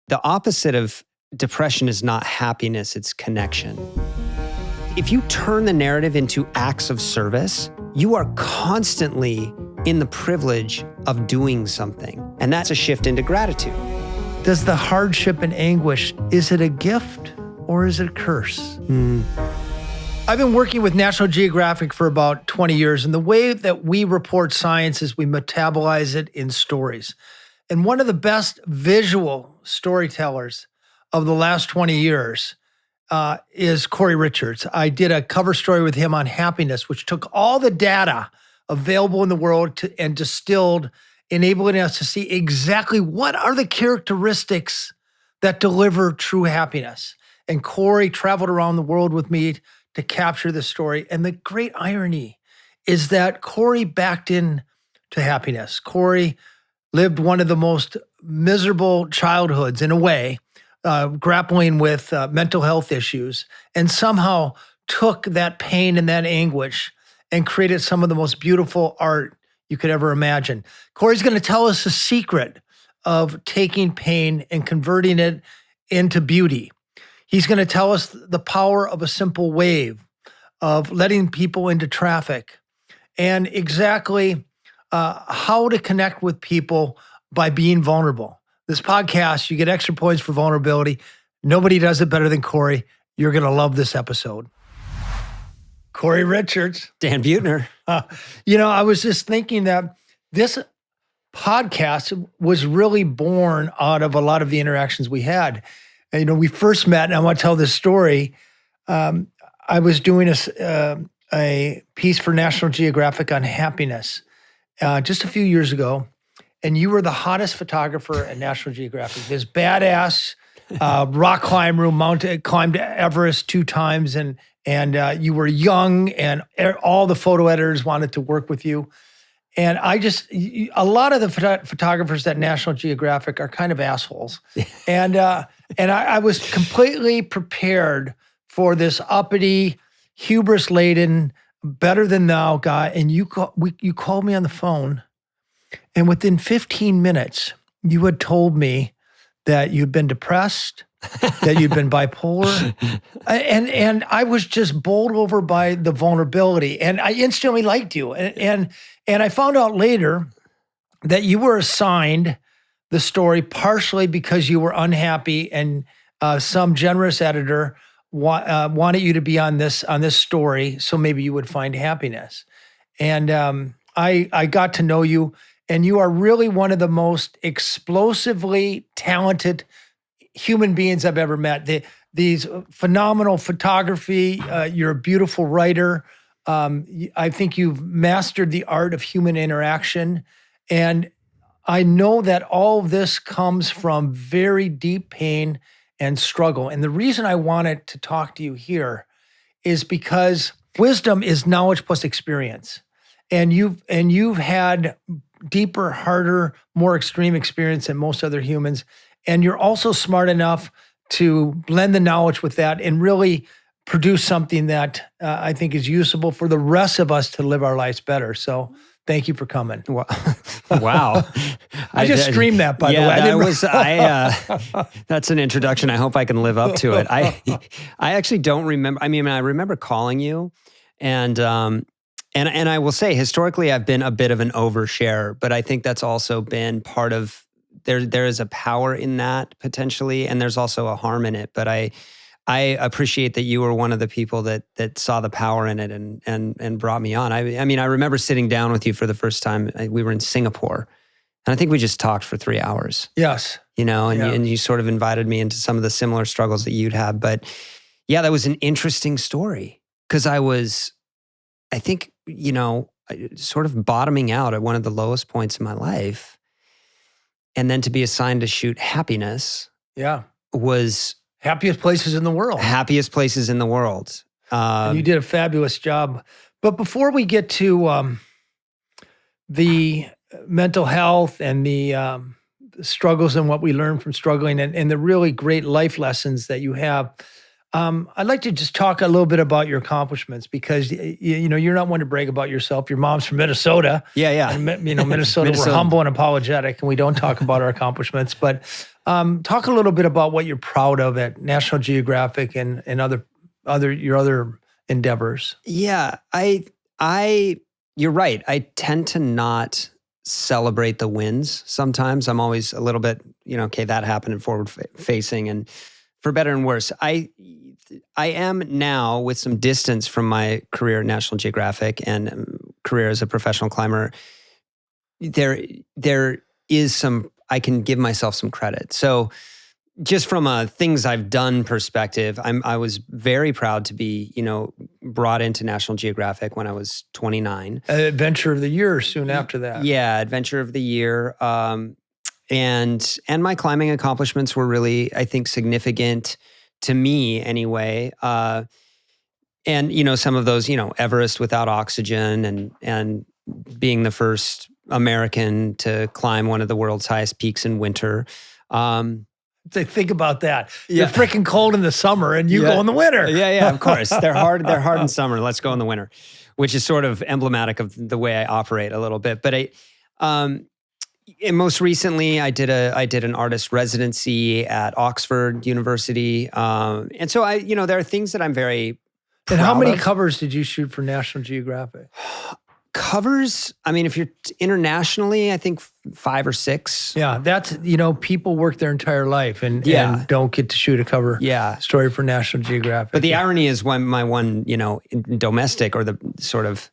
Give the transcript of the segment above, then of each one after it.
The opposite of depression is not happiness, it's connection. If you turn the narrative into acts of service, you are constantly in the privilege of doing something. And that's a shift into gratitude. Does the hardship and anguish, is it a gift or is it a curse? I've been working with National Geographic for about 20 years, and the way that we report science is we metabolize it in stories. And one of the best visual storytellers of the last 20 years is Cory Richards. I did a cover story with him on happiness, which took all the data available in the world and distilled, enabling us to see exactly what are the characteristics that deliver true happiness. And Cory traveled around the world with me to capture the story. And the great irony is that Cory backed in to happiness. Cory lived one of the most miserable childhoods in a way, grappling with mental health issues, and somehow took that pain and that anguish and created some of the most beautiful art you could ever imagine. Cory's going to tell us the secret of taking pain and converting it into beauty. He's going to tell us the power of a simple wave, of letting people into traffic, and exactly how to connect with people by being vulnerable. This podcast, you get extra points for vulnerability. Nobody does it better than Cory. You're going to love this episode. Cory Richards. Dan Buettner. I was just thinking that this podcast was really born out of a lot of the interactions we had. We first met, and I want to tell this story. I was doing a piece for National Geographic on happiness just a few years ago, and you were the hottest photographer at National Geographic. This badass rock climber who climbed Everest 2 times, and you were young, and all the photo editors wanted to work with you. And a lot of the photographers at National Geographic are kind of assholes. And I was completely prepared for this uppity, hubris-laden, better-than-thou guy. And you called me on the phone, and within 15 minutes, you had told me that you'd been depressed, that you'd been bipolar. And I was just bowled over by the vulnerability. And I instantly liked you. And I found out later that you were assigned the story partially because you were unhappy, and some generous editor wanted you to be on this story, so maybe you would find happiness. And I got to know you, and you are really one of the most explosively talented human beings I've ever met. These phenomenal photography. You're a beautiful writer. I think you've mastered the art of human interaction. And I know that all of this comes from very deep pain and struggle. And the reason I wanted to talk to you here is because wisdom is knowledge plus experience. And you've had deeper, harder, more extreme experience than most other humans. And you're also smart enough to blend the knowledge with that and really produce something that I think is usable for the rest of us to live our lives better. So thank you for coming. Wow. I just streamed that, by the way. That's an introduction. I hope I can live up to it. I actually don't remember. I mean, I remember calling you, and I will say, historically, I've been a bit of an overshare, but I think that's also been part of, there is a power in that potentially, and there's also a harm in it. But I appreciate that you were one of the people that saw the power in it and brought me on. I mean, I remember sitting down with you for the first time. We were in Singapore, and I think we just talked for 3 hours. Yes. And you sort of invited me into some of the similar struggles that you'd had. But yeah, that was an interesting story because I think, sort of bottoming out at one of the lowest points in my life. And then to be assigned to shoot happiness was... Happiest places in the world. Happiest places in the world. And you did a fabulous job. But before we get to the mental health and the struggles and what we learn from struggling and the really great life lessons that you have, I'd like to just talk a little bit about your accomplishments because you're not one to brag about yourself. Your mom's from Minnesota. Yeah. And Minnesota, we're humble and apologetic, and we don't talk about our accomplishments. But talk a little bit about what you're proud of at National Geographic and your other endeavors. Yeah, you're right. I tend to not celebrate the wins. Sometimes I'm always a little bit, okay, that happened, and forward facing, and for better and worse. I am now, with some distance from my career at National Geographic and career as a professional climber, there is some, I can give myself some credit. So just from a things I've done perspective, I was very proud to be, brought into National Geographic when I was 29. Adventure of the Year soon after that. Yeah, Adventure of the Year. And my climbing accomplishments were really, I think, significant to me anyway. And some of those, Everest without oxygen and being the first American to climb one of the world's highest peaks in winter. Think about that. You're freaking cold in the summer and you go in the winter. Yeah, of course. They're hard in summer. Let's go in the winter, which is sort of emblematic of the way I operate a little bit. But and most recently, I did an artist residency at Oxford University. And so there are things that I'm very proud And how many of. covers did you shoot for National Geographic? Covers, if you're internationally, I think 5 or 6. Yeah, that's, people work their entire life and don't get to shoot a cover story for National Geographic. But the irony is when my one, domestic, or the sort of,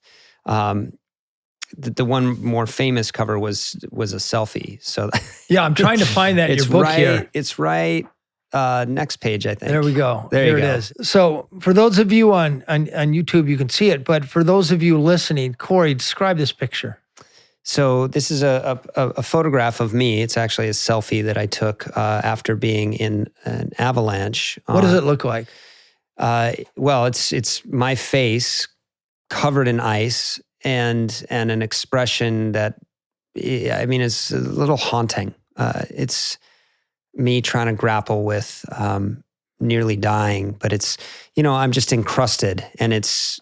the one more famous cover was a selfie. So yeah, I'm trying to find that in your book here. It's right. Next page, I think. There we go. There it is. So for those of you on YouTube, you can see it. But for those of you listening, Cory, describe this picture. So this is a photograph of me. It's actually a selfie that I took after being in an avalanche. What does it look like? Well, it's my face covered in ice and an expression that, is a little haunting. It's me trying to grapple with nearly dying, but it's, I'm just encrusted and it's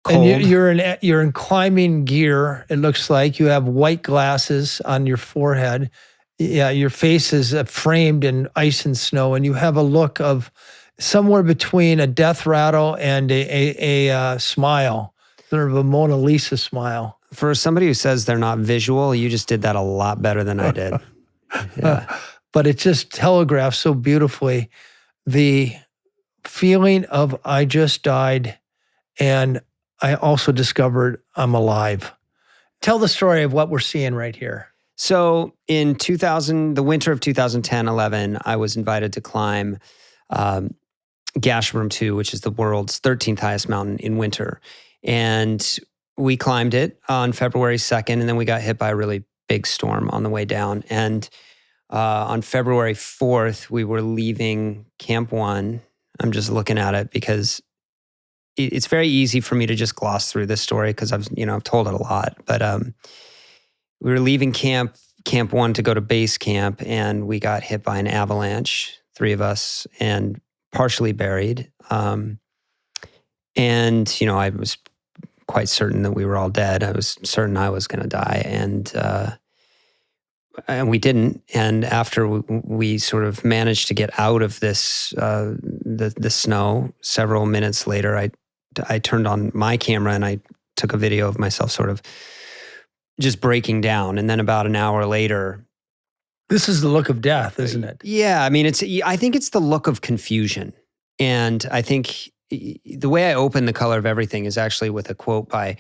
cold. And you're in climbing gear. It looks like you have white glasses on your forehead. Yeah, your face is framed in ice and snow, and you have a look of somewhere between a death rattle and a smile, sort of a Mona Lisa smile. For somebody who says they're not visual, you just did that a lot better than I did. Yeah. But it just telegraphs so beautifully the feeling of I just died and I also discovered I'm alive. Tell the story of what we're seeing right here. So in the winter of 2010-11, I was invited to climb Gasherbrum 2, which is the world's 13th highest mountain in winter. And we climbed it on February 2nd, and then we got hit by a really big storm on the way down. And on February 4th, we were leaving Camp 1. I'm just looking at it because it's very easy for me to just gloss through this story because I've told it a lot. But we were leaving Camp 1 to go to base camp, and we got hit by an avalanche, 3 of us, and partially buried. And I was quite certain that we were all dead. I was certain I was going to die, and we didn't. And after we sort of managed to get out of this, the snow, several minutes later, I turned on my camera and I took a video of myself sort of just breaking down. And then about an hour later, this is the look of death, isn't it? Yeah, I think it's the look of confusion. And I think the way I open The Color of Everything is actually with a quote by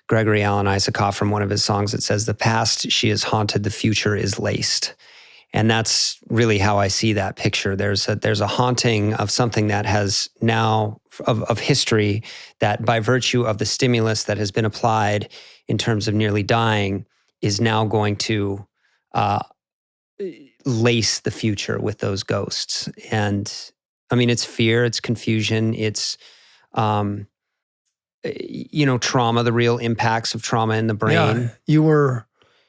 Gregory Alan Isakov from one of his songs that says, "The past she is haunted, the future is laced." And that's really how I see that picture. There's a haunting of something that has now, of history, that by virtue of the stimulus that has been applied in terms of nearly dying, is now going to lace the future with those ghosts. And it's fear, it's confusion, it's trauma, the real impacts of trauma in the brain. Yeah, you were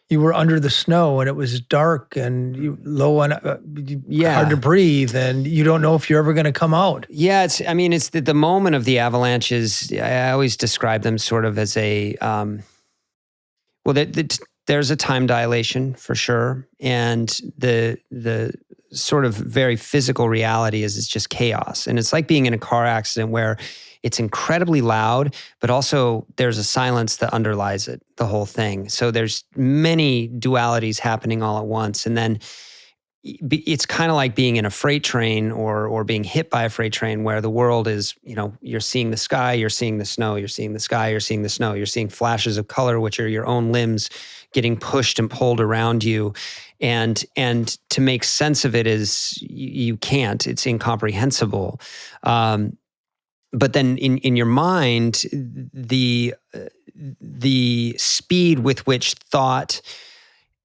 you were under the snow and it was dark and you low on, hard to breathe, and you don't know if you're ever going to come out. Yeah, it's the moment of the avalanches. I always describe them sort of as a, there's a time dilation for sure. And the sort of very physical reality is it's just chaos. And it's like being in a car accident where it's incredibly loud, but also there's a silence that underlies it, the whole thing. So there's many dualities happening all at once. And then it's kind of like being in a freight train or being hit by a freight train where the world is, you're seeing the sky, you're seeing the snow, you're seeing the sky, you're seeing the snow, you're seeing flashes of color, which are your own limbs getting pushed and pulled around you. And to make sense of it is you can't, it's incomprehensible. But then in your mind, the speed with which thought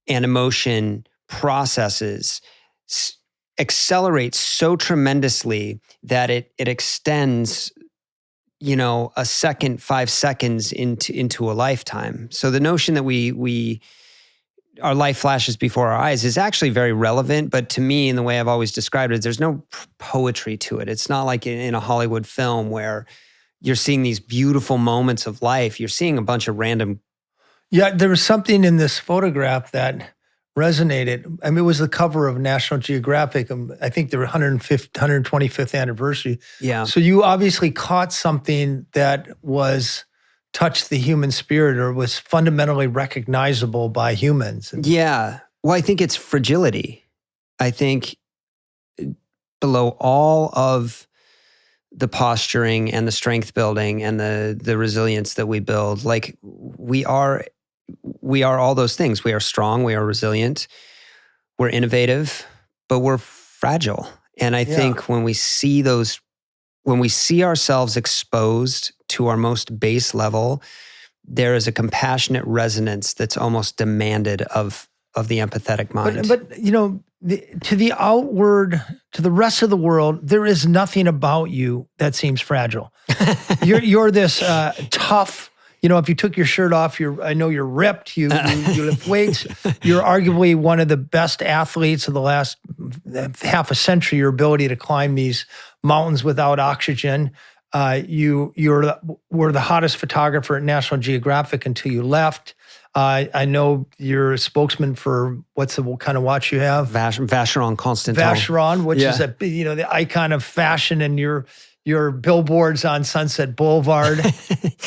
and emotion processes accelerates so tremendously that it extends, a second, 5 seconds into a lifetime. So the notion that our life flashes before our eyes is actually very relevant, but to me, in the way I've always described it, there's no poetry to it. It's not like in a Hollywood film where you're seeing these beautiful moments of life. You're seeing a bunch of random. Yeah, there was something in this photograph that resonated. I mean, it was the cover of National Geographic. I think their 125th anniversary. Yeah. So you obviously caught something that touched the human spirit or was fundamentally recognizable by humans. Yeah. Well, I think it's fragility. I think below all of the posturing and the strength building and the resilience that we build, like we are all those things. We are strong, we are resilient, we're innovative, but we're fragile. And I think when we see ourselves exposed to our most base level, there is a compassionate resonance that's almost demanded of the empathetic mind. But to the outward, to the rest of the world, there is nothing about you that seems fragile. You're this tough. If you took your shirt off, I know you're ripped. You lift weights. You're arguably one of the best athletes of the last half a century. Your ability to climb these mountains without oxygen. You were the hottest photographer at National Geographic until you left. I know you're a spokesman for what kind of watch you have? Vacheron Constantin. Vacheron, which is the icon of fashion, and your billboards on Sunset Boulevard.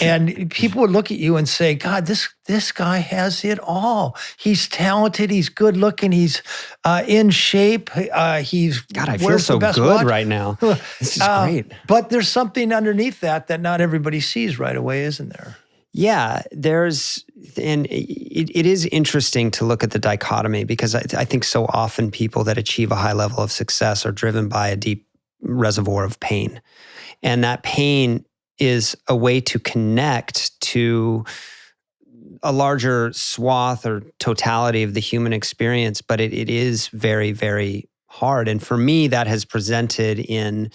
And people would look at you and say, God, this guy has it all. He's talented. He's good looking. He's in shape. God, I feel so good watch right now. This is great. But there's something underneath that not everybody sees right away, isn't there? Yeah, and it is interesting to look at the dichotomy because I think so often people that achieve a high level of success are driven by a deep reservoir of pain. And that pain is a way to connect to a larger swath or totality of the human experience, but it is very, very hard. And for me, that has presented in,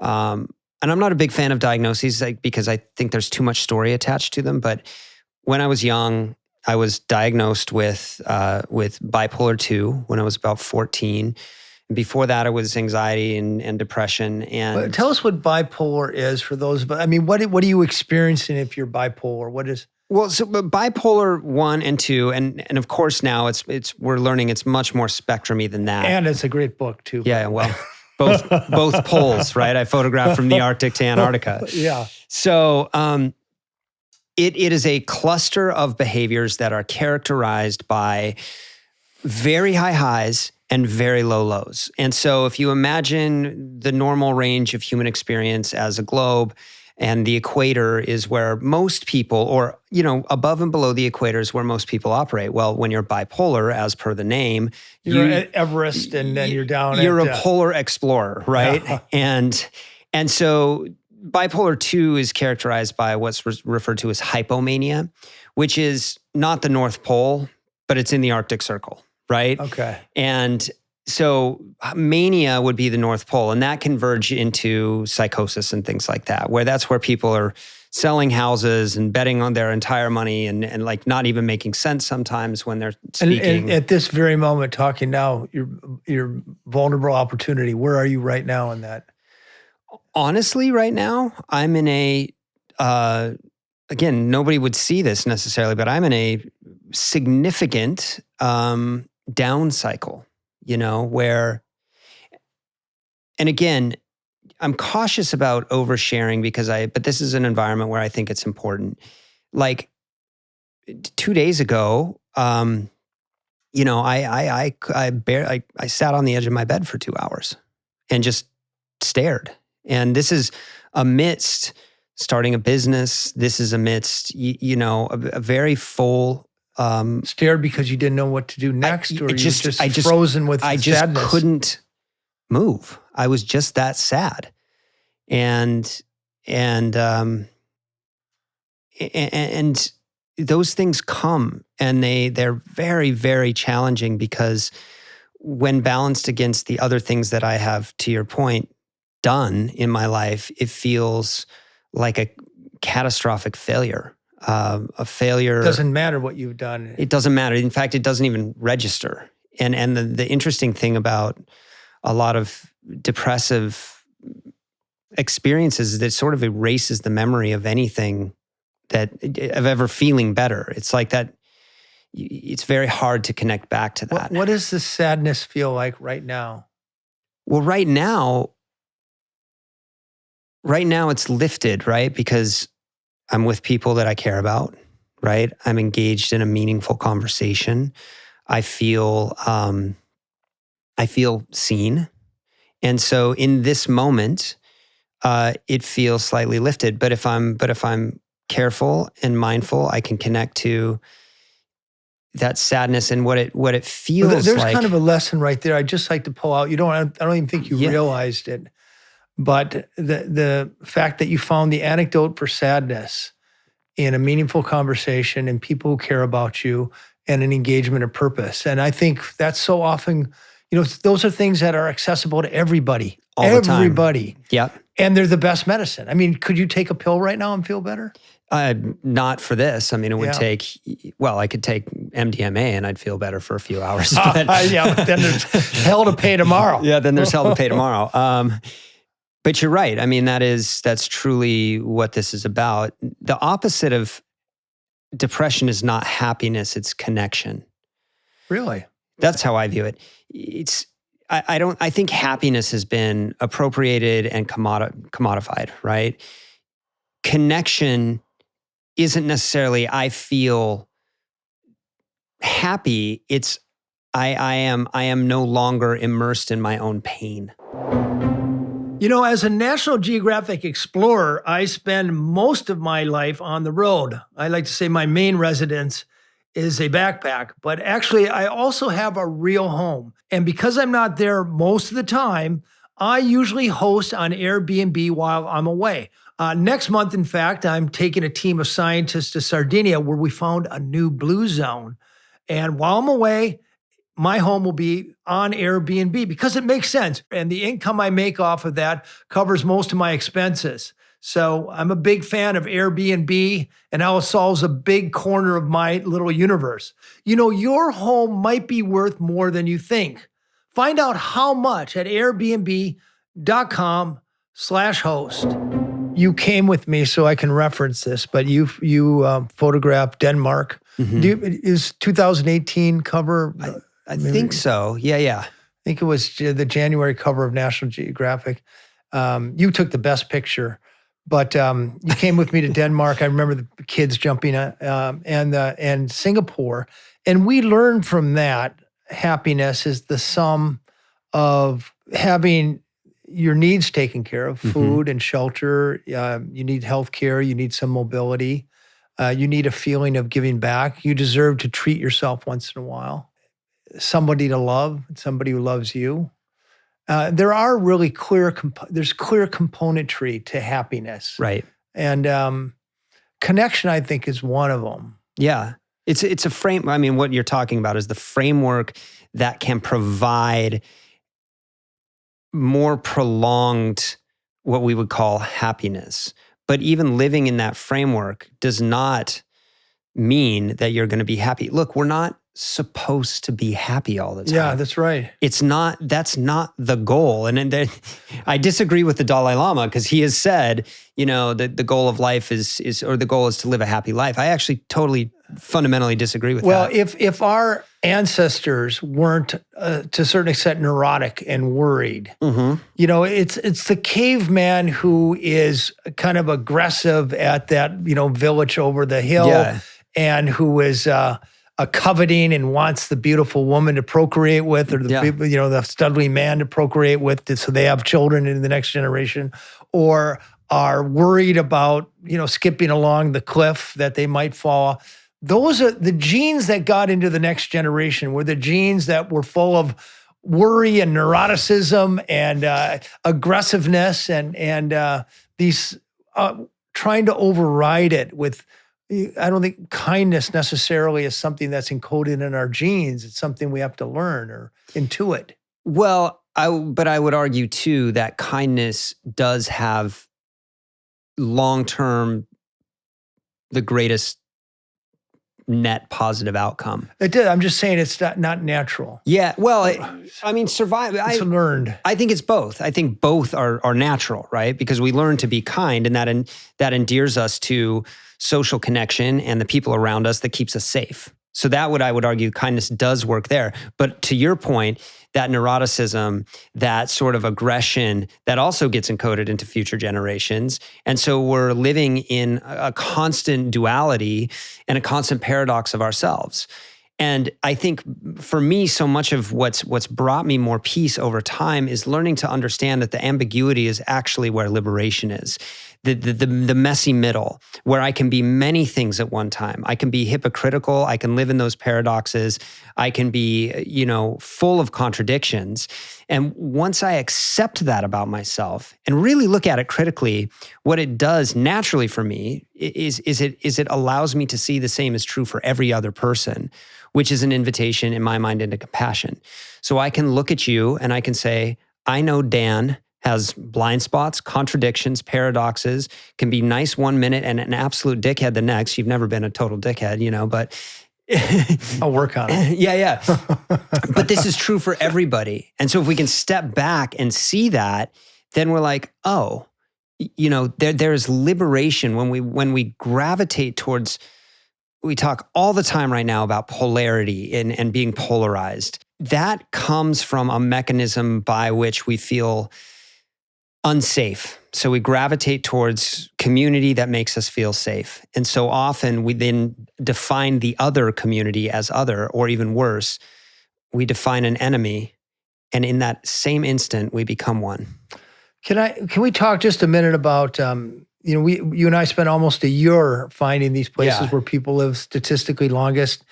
and I'm not a big fan of diagnoses because I think there's too much story attached to them. But when I was young, I was diagnosed with bipolar 2 when I was about 14. Before that, it was anxiety and depression. And tell us what bipolar is for those. I mean, what are you experiencing if you're bipolar? What is? Well, so bipolar 1 and 2, and of course now we're learning it's much more spectrumy than that. And it's a great book too. Yeah, well, both poles, right? I photographed from the Arctic to Antarctica. Yeah. So it is a cluster of behaviors that are characterized by very high highs and very low lows. And so if you imagine the normal range of human experience as a globe, and the equator is where most people, or, above and below the equator is where most people operate. Well, when you're bipolar, as per the name, you're at Everest and then you're down you're a polar explorer, right? And so bipolar 2 is characterized by what's referred to as hypomania, which is not the North Pole, but it's in the Arctic Circle, right? Okay. And so mania would be the North Pole, and that can verge into psychosis and things like that, where that's where people are selling houses and betting on their entire money and like not even making sense sometimes when they're speaking. And at this very moment, talking now, your vulnerable opportunity, where are you right now in that? Honestly, right now, I'm in a, again, nobody would see this necessarily, but I'm in a significant down cycle, where, and again, I'm cautious about oversharing but this is an environment where I think it's important. Like 2 days ago, I sat on the edge of my bed for 2 hours and just stared. And this is amidst starting a business. This is amidst, a very full. Stared because you didn't know what to do next, or just frozen with sadness? I just couldn't move. I was just that sad. And those things come, and they're very, very challenging, because when balanced against the other things that I have, to your point, done in my life, it feels like a catastrophic failure. A failure. It doesn't matter what you've done. It doesn't matter. In fact, it doesn't even register. And the interesting thing about a lot of depressive experiences is that it sort of erases the memory of anything of ever feeling better. It's like that. It's very hard to connect back to that. What does the sadness feel like right now? Well, right now it's lifted, right? Because I'm with people that I care about, right? I'm engaged in a meaningful conversation. I feel seen. And so in this moment, it feels slightly lifted. But if I'm careful and mindful, I can connect to that sadness and what it feels There's like. Kind of a lesson right there. I'd just like to pull out. I don't even think you realized it, but the fact that you found the antidote for sadness in a meaningful conversation and people who care about you and an engagement of purpose. And I think that's so often, those are things that are accessible to everybody. All the time. Everybody. Yep. And they're the best medicine. I mean, could you take a pill right now and feel better? Not for this. I mean, it would take, I could take MDMA and I'd feel better for a few hours. But but then there's hell to pay tomorrow. Yeah, then there's hell to pay tomorrow. But you're right. I mean, that's truly what this is about. The opposite of depression is not happiness, it's connection. Really? That's how I view it. I think happiness has been appropriated and commodified, right? Connection isn't necessarily I feel happy. It's I am no longer immersed in my own pain. As a National Geographic explorer, I spend most of my life on the road. I like to say my main residence is a backpack, but actually I also have a real home. And because I'm not there most of the time, I usually host on Airbnb while I'm away. Next month, in fact, I'm taking a team of scientists to Sardinia, where we found a new blue zone. And while I'm away, my home will be on Airbnb because it makes sense. And the income I make off of that covers most of my expenses. So I'm a big fan of Airbnb, and how it solves a big corner of my little universe. Your home might be worth more than you think. Find out how much at airbnb.com/host. You came with me so I can reference this, but you photographed Denmark. Mm-hmm. Is 2018 cover? I think so. Yeah. I think it was the January cover of National Geographic. You took the best picture, but you came with me to Denmark. I remember the kids jumping and Singapore. And we learned from that happiness is the sum of having your needs taken care of, food and shelter. You need health care. You need some mobility. You need a feeling of giving back. You deserve to treat yourself once in a while. Somebody to love, somebody who loves you. There are really there's clear componentry to happiness. Right. And connection, I think, is one of them. Yeah. It's a frame. I mean, what you're talking about is the framework that can provide more prolonged, what we would call happiness. But even living in that framework does not mean that you're going to be happy. Look, we're not supposed to be happy all the time. Yeah, that's right. That's not the goal. And then I disagree with the Dalai Lama because he has said, that the goal of life is the goal is to live a happy life. I actually totally fundamentally disagree with that. Well, if our ancestors weren't to a certain extent neurotic and worried, it's the caveman who is kind of aggressive at that, village over the hill and who is a coveting and wants the beautiful woman to procreate with, or the the studly man to procreate with, so they have children in the next generation, or are worried about skipping along the cliff that they might fall. Those are the genes that got into the next generation. Were the genes that were full of worry and neuroticism and aggressiveness and these trying to override it with. I don't think kindness necessarily is something that's encoded in our genes. It's something we have to learn or intuit. Well, but I would argue too that kindness does have long-term the greatest net positive outcome. It did. I'm just saying it's not natural. Yeah. Well, survive. It's learned. I think it's both. I think both are natural, right? Because we learn to be kind, and that endears us to social connection and the people around us that keeps us safe. So I would argue kindness does work there. But to your point, that neuroticism, that sort of aggression, that also gets encoded into future generations. And so we're living in a constant duality and a constant paradox of ourselves. And I think for me, so much of what's brought me more peace over time is learning to understand that the ambiguity is actually where liberation is. The messy middle, where I can be many things at one time. I can be hypocritical. I can live in those paradoxes. I can be, full of contradictions. And once I accept that about myself and really look at it critically, what it does naturally for me is it allows me to see the same is true for every other person, which is an invitation in my mind into compassion. So I can look at you and I can say, I know Dan has blind spots, contradictions, paradoxes, can be nice 1 minute and an absolute dickhead the next. You've never been a total dickhead, but I'll work on it. Yeah. But this is true for everybody. And so if we can step back and see that, then we're like, oh, there's liberation when we gravitate towards. We talk all the time right now about polarity and being polarized. That comes from a mechanism by which we feel unsafe. So we gravitate towards community that makes us feel safe. And so often we then define the other community as other, or even worse, we define an enemy. And in that same instant, we become one. Can we talk just a minute about, you and I spent almost a year finding these places where people live statistically longest,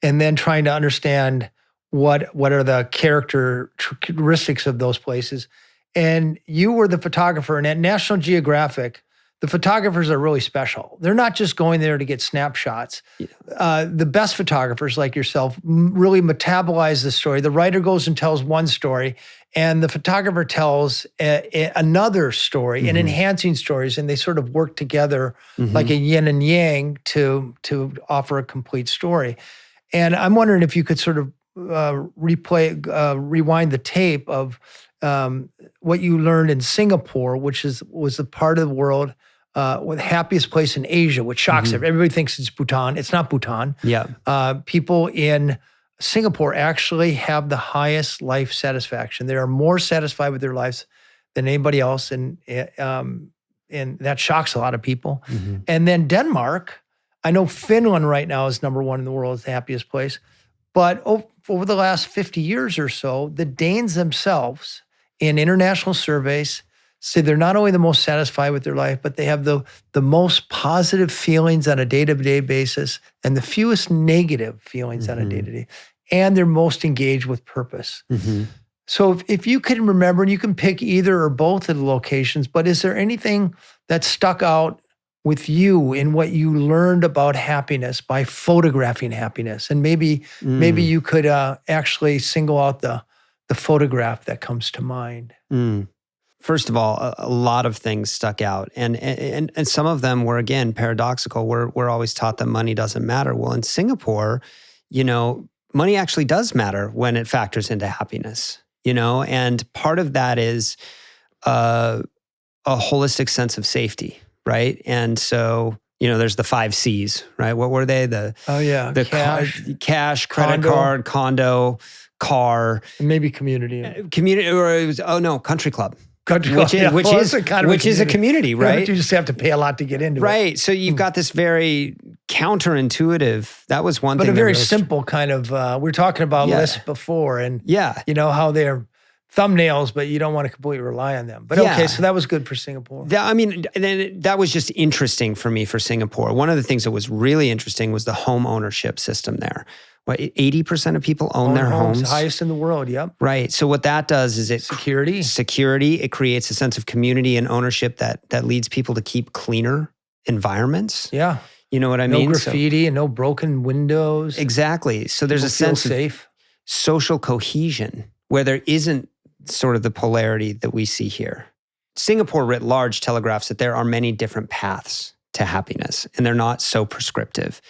and then trying to understand what are the characteristics of those places. And you were the photographer, and at National Geographic, the photographers are really special. They're not just going there to get snapshots. The best photographers like yourself really metabolize the story. The writer goes and tells one story, and the photographer tells another story, and enhancing stories, and they sort of work together like a yin and yang to offer a complete story. And I'm wondering if you could sort of rewind the tape of what you learned in Singapore, which was a part of the world with the happiest place in Asia, which shocks everybody. Thinks it's Bhutan. It's not Bhutan. Yeah. People in Singapore actually have the highest life satisfaction. They are more satisfied with their lives than anybody else, and that shocks a lot of people. And then Denmark, I know Finland right now is number one in the world as the happiest place, but over the last 50 years or so, the Danes themselves in international surveys say they're not only the most satisfied with their life, but they have the most positive feelings on a day-to-day basis and the fewest negative feelings on a day-to-day. And they're most engaged with purpose. So if you can remember, and you can pick either or both of the locations, but is there anything that stuck out with you in what you learned about happiness by photographing happiness? And maybe you could actually single out the photograph that comes to mind. First of all, a lot of things stuck out, and some of them were, again, paradoxical. We're always taught that money doesn't matter. Well, in Singapore, money actually does matter when it factors into happiness. And part of that is a holistic sense of safety, right? And so, there's the 5 C's, right? What were they? The cash, credit card, condo, car, and maybe community, or it was country club. Which is a community, right? But you just have to pay a lot to get into it. Right. So you've got this very counterintuitive, that was one thing. But a very simple kind of, we're talking about lists before and how they're thumbnails, but you don't want to completely rely on them. But okay, so that was good for Singapore. That was just interesting for me for Singapore. One of the things that was really interesting was the home ownership system there. 80% of people own their homes. Highest in the world, yep. Right. So what that does is security. It creates a sense of community and ownership that leads people to keep cleaner environments. Yeah. You know what I mean? No graffiti and no broken windows. Exactly. So there's a sense of social cohesion where there isn't sort of the polarity that we see here. Singapore writ large telegraphs that there are many different paths to happiness, and they're not so prescriptive.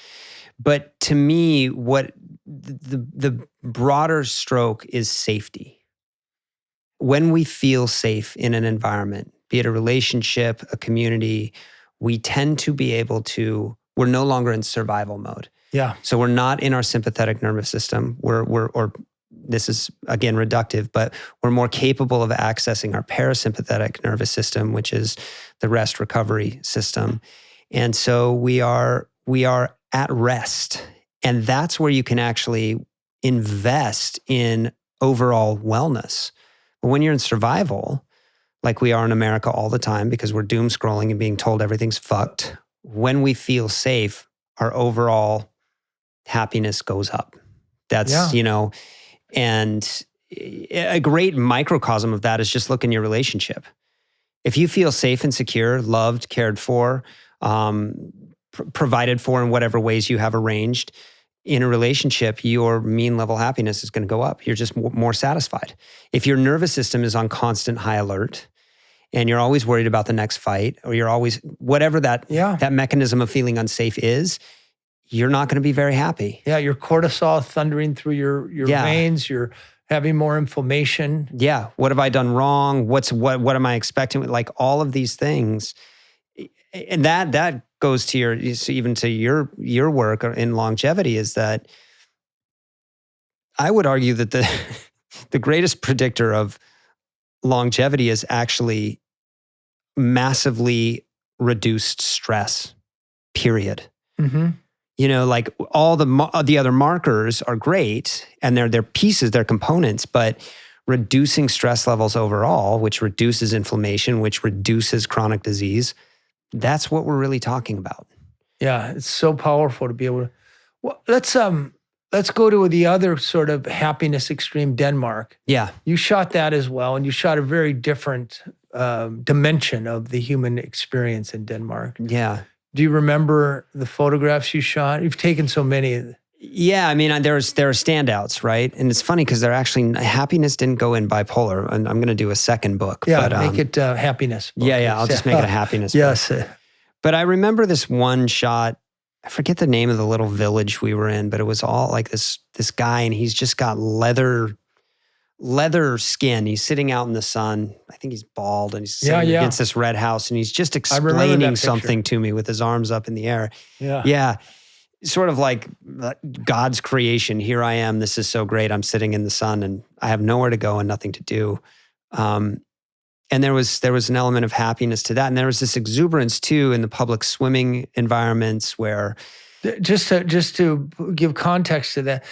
But to me, what the broader stroke is safety. When we feel safe in an environment, be it a relationship, a community, we tend to be able to, we're no longer in survival mode. Yeah. So we're not in our sympathetic nervous system. Or this is, again, reductive, but we're more capable of accessing our parasympathetic nervous system, which is the rest recovery system. And so we are at rest. And that's where you can actually invest in overall wellness. But when you're in survival, like we are in America all the time because we're doom scrolling and being told everything's fucked, when we feel safe, our overall happiness goes up. That's, and a great microcosm of that is just look in your relationship. If you feel safe and secure, loved, cared for, provided for in whatever ways you have arranged in a relationship, your mean level happiness is going to go up. You're just more satisfied. If your nervous system is on constant high alert and you're always worried about the next fight, or you're always, whatever that mechanism of feeling unsafe is, you're not going to be very happy. Yeah, your cortisol thundering through your veins, you're having more inflammation. Yeah, what have I done wrong? What am I expecting? Like all of these things. And that goes to your work in longevity, is that I would argue that the greatest predictor of longevity is actually massively reduced stress, period. Mm-hmm. Like all the other markers are great and they're pieces, they're components, but reducing stress levels overall, which reduces inflammation, which reduces chronic disease, that's what we're really talking about. Yeah, it's so powerful to be able to. Well, let's go to the other sort of happiness extreme, Denmark. Yeah, you shot that as well, and you shot a very different dimension of the human experience in Denmark. Yeah. Do you remember the photographs you shot? You've taken so many. Yeah, I mean, there are standouts, right? And it's funny because happiness didn't go in Bipolar, and I'm going to do a second book. Yeah, but, make it happiness book. Yeah, I'll just make it a happiness yes. book. But I remember this one shot, I forget the name of the little village we were in, but it was all like this guy, and he's just got leather skin. He's sitting out in the sun. I think he's bald, and he's sitting against this red house, and he's just explaining something to me with his arms up in the air. Yeah. Sort of like God's creation. Here I am. This is so great. I'm sitting in the sun and I have nowhere to go and nothing to do. And there was an element of happiness to that. And there was this exuberance too in the public swimming environments where. Just to give context to that,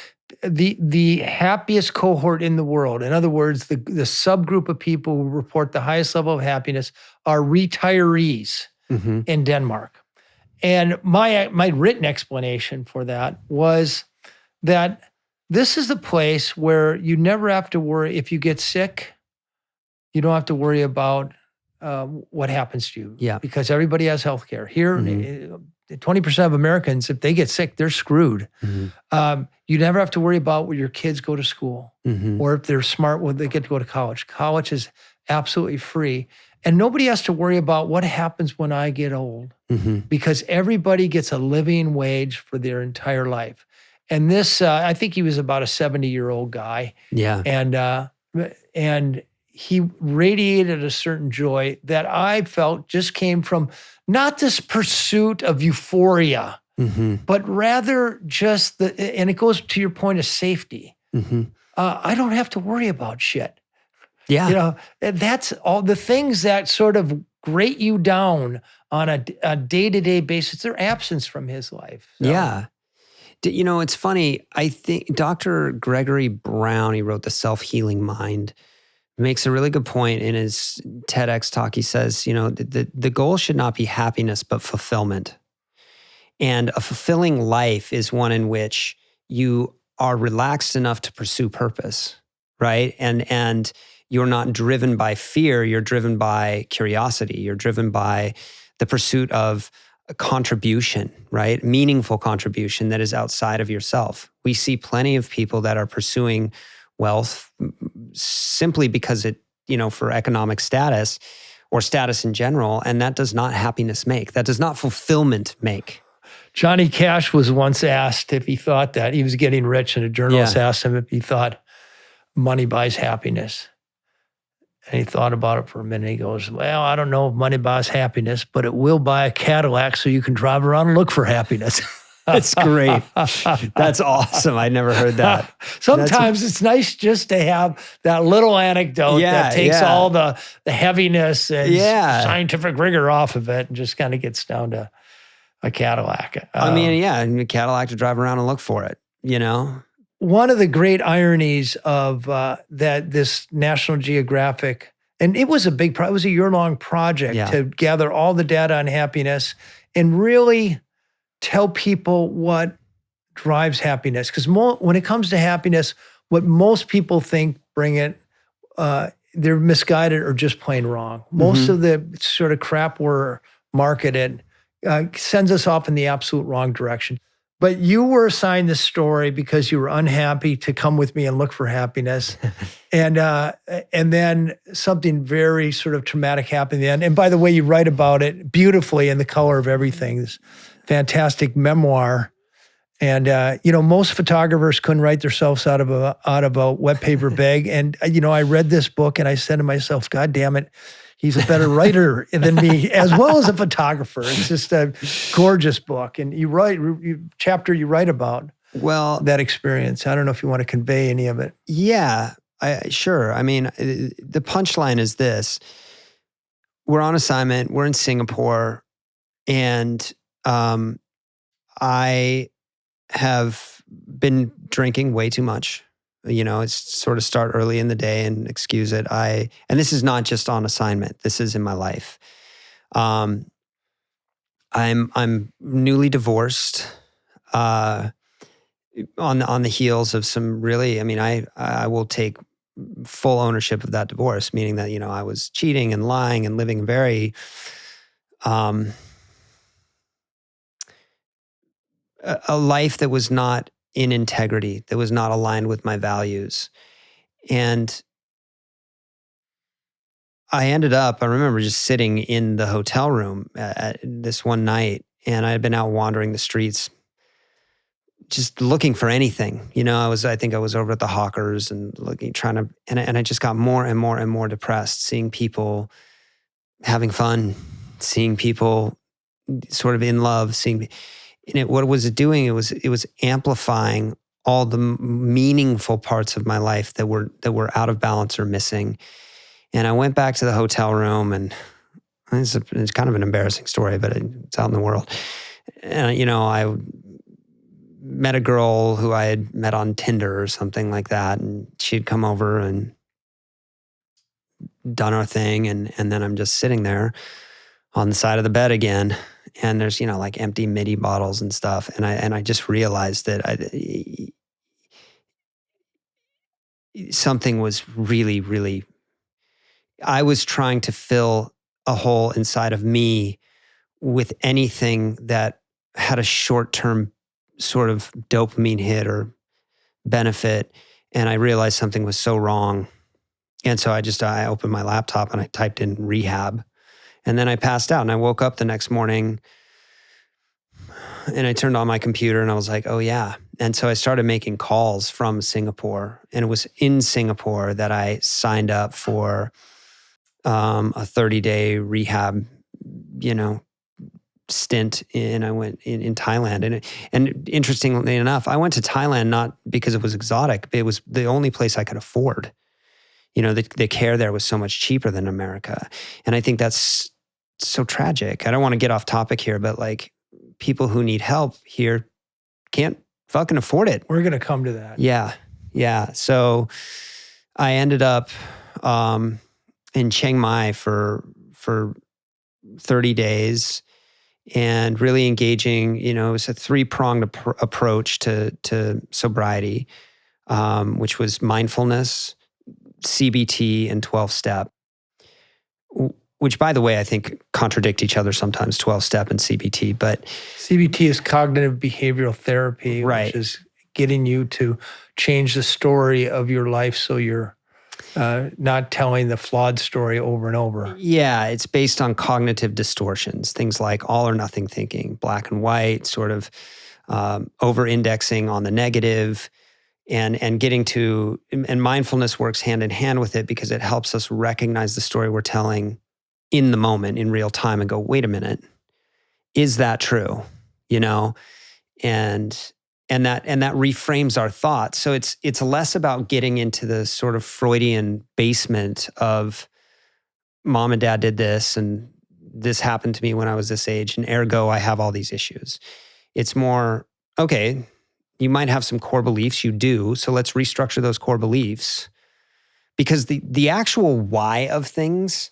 the happiest cohort in the world, in other words, the subgroup of people who report the highest level of happiness are retirees in Denmark. And my written explanation for that was that this is the place where you never have to worry. If you get sick, you don't have to worry about what happens to you. Yeah. Because everybody has health care. Here, 20% of Americans, if they get sick, they're screwed. You never have to worry about where your kids go to school or if they're smart, when they get to go to college. College is absolutely free. And nobody has to worry about what happens when I get old, because everybody gets a living wage for their entire life. And this, I think he was about a 70-year-old guy. Yeah. And he radiated a certain joy that I felt just came from not this pursuit of euphoria, but rather just and it goes to your point of safety. I don't have to worry about shit. Yeah. That's all the things that sort of grate you down on a day-to-day basis. They're absence from his life. So. Yeah. It's funny. I think Dr. Gregory Brown, he wrote The Self-Healing Mind, makes a really good point in his TEDx talk. He says, the goal should not be happiness, but fulfillment. And a fulfilling life is one in which you are relaxed enough to pursue purpose, right? And you're not driven by fear. You're driven by curiosity. You're driven by the pursuit of a contribution, right? Meaningful contribution that is outside of yourself. We see plenty of people that are pursuing wealth simply because for economic status or status in general, and that does not happiness make. That does not fulfillment make. Johnny Cash was once asked if he thought that he was getting rich, and a journalist asked him if he thought money buys happiness. And he thought about it for a minute. He goes, well, I don't know if money buys happiness, but it will buy a Cadillac so you can drive around and look for happiness. That's great. That's awesome. I never heard that. Sometimes it's nice just to have that little anecdote that takes all the heaviness and scientific rigor off of it and just kind of gets down to a Cadillac. And a Cadillac to drive around and look for it, One of the great ironies of that this National Geographic, and it was it was a year-long project to gather all the data on happiness and really tell people what drives happiness. Because when it comes to happiness, what most people think bring it, they're misguided or just plain wrong. Most of the sort of crap we're marketed sends us off in the absolute wrong direction. But you were assigned this story because you were unhappy to come with me and look for happiness. And then something very sort of traumatic happened then. And by the way, you write about it beautifully in The Color of Everything, this fantastic memoir. And, most photographers couldn't write themselves out of a wet paper bag. And, I read this book and I said to myself, God damn it, he's a better writer than me, as well as a photographer. It's just a gorgeous book. And you write about that experience. I don't know if you want to convey any of it. Yeah, sure. I mean, the punchline is this. We're on assignment. We're in Singapore. And I have been drinking way too much. It's sort of start early in the day and excuse it. And this is not just on assignment. This is in my life. I'm newly divorced, on the heels of some really, I will take full ownership of that divorce, meaning that, I was cheating and lying and living very, a life that was not in integrity, that was not aligned with my values. And I remember just sitting in the hotel room at this one night, and I had been out wandering the streets, just looking for anything. I think I was over at the Hawkers and and I just got more and more and more depressed, seeing people having fun, seeing people sort of in love, what was it doing? It was amplifying all the meaningful parts of my life that were out of balance or missing. And I went back to the hotel room, and it's kind of an embarrassing story, but it's out in the world. And I met a girl who I had met on Tinder or something like that, and she'd come over and done our thing, and then I'm just sitting there on the side of the bed again. And there's, like empty MIDI bottles and stuff. And I just realized that something was really, really, I was trying to fill a hole inside of me with anything that had a short-term sort of dopamine hit or benefit. And I realized something was so wrong. And so I opened my laptop and I typed in rehab, and then I passed out, and I woke up the next morning and I turned on my computer and I was like, oh yeah. And so I started making calls from Singapore, and it was in Singapore that I signed up for a 30-day rehab, stint. And I went in Thailand. And interestingly enough, I went to Thailand not because it was exotic, but it was the only place I could afford. The care there was so much cheaper than America. And I think that's so tragic. I don't want to get off topic here, but like, people who need help here can't fucking afford it. We're going to come to that. Yeah. Yeah. So I ended up in Chiang Mai for 30 days and really engaging. It was a 3-pronged approach to sobriety, which was mindfulness, CBT, and 12-step. Which, by the way, I think contradict each other sometimes, 12-step and CBT. But CBT is cognitive behavioral therapy, right, which is getting you to change the story of your life so you're not telling the flawed story over and over. Yeah, it's based on cognitive distortions, things like all or nothing thinking, black and white, sort of over-indexing on the negative, and getting to, and mindfulness works hand in hand with it because it helps us recognize the story we're telling in the moment, in real time, and go, wait a minute, is that true? And that reframes our thoughts. So it's less about getting into the sort of Freudian basement of mom and dad did this and this happened to me when I was this age, and ergo I have all these issues. It's more, okay, you might have some core beliefs, you do, so let's restructure those core beliefs. Because the actual why of things,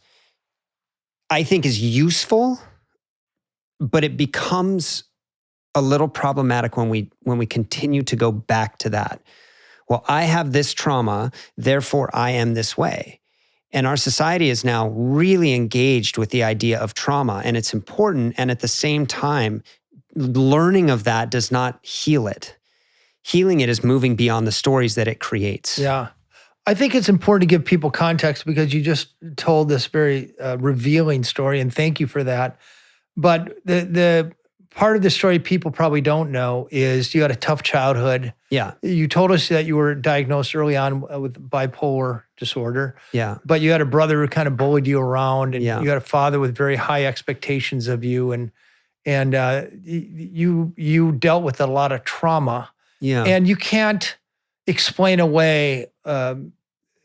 I think, is useful, but it becomes a little problematic when we continue to go back to that. Well, I have this trauma, therefore I am this way. And our society is now really engaged with the idea of trauma, and it's important. And at the same time, learning of that does not heal it. Healing it is moving beyond the stories that it creates. Yeah. I think it's important to give people context because you just told this very revealing story, and thank you for that. But the part of the story people probably don't know is you had a tough childhood. Yeah. You told us that you were diagnosed early on with bipolar disorder. Yeah. But you had a brother who kind of bullied you around, and Yeah. you had a father with very high expectations of you, and you dealt with a lot of trauma. Yeah. And you can't explain away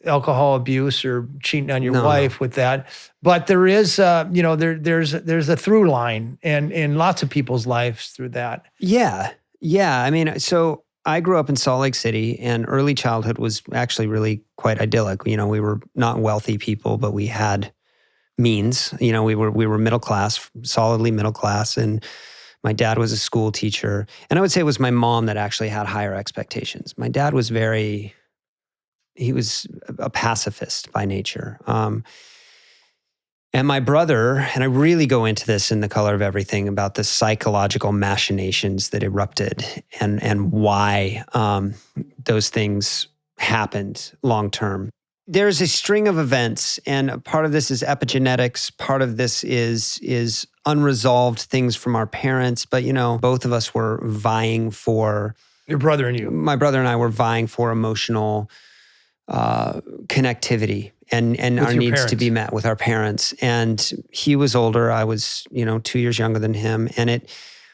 alcohol abuse or cheating on your wife with that. But there is, there's a through line in lots of people's lives through that. Yeah. Yeah. I mean, so I grew up in Salt Lake City, and early childhood was actually really quite idyllic. We were not wealthy people, but we had means. We were middle class, solidly middle class, and my dad was a school teacher. And I would say it was my mom that actually had higher expectations. My dad was he was a pacifist by nature. And my brother, and I really go into this in The Color of Everything about the psychological machinations that erupted and why those things happened long term. There's a string of events, and part of this is epigenetics. Part of this is unresolved things from our parents. But, both of us were vying for... Your brother and you. My brother and I were vying for emotional connectivity and our needs parents. To be met with our parents. And he was older. I was, 2 years younger than him. And it,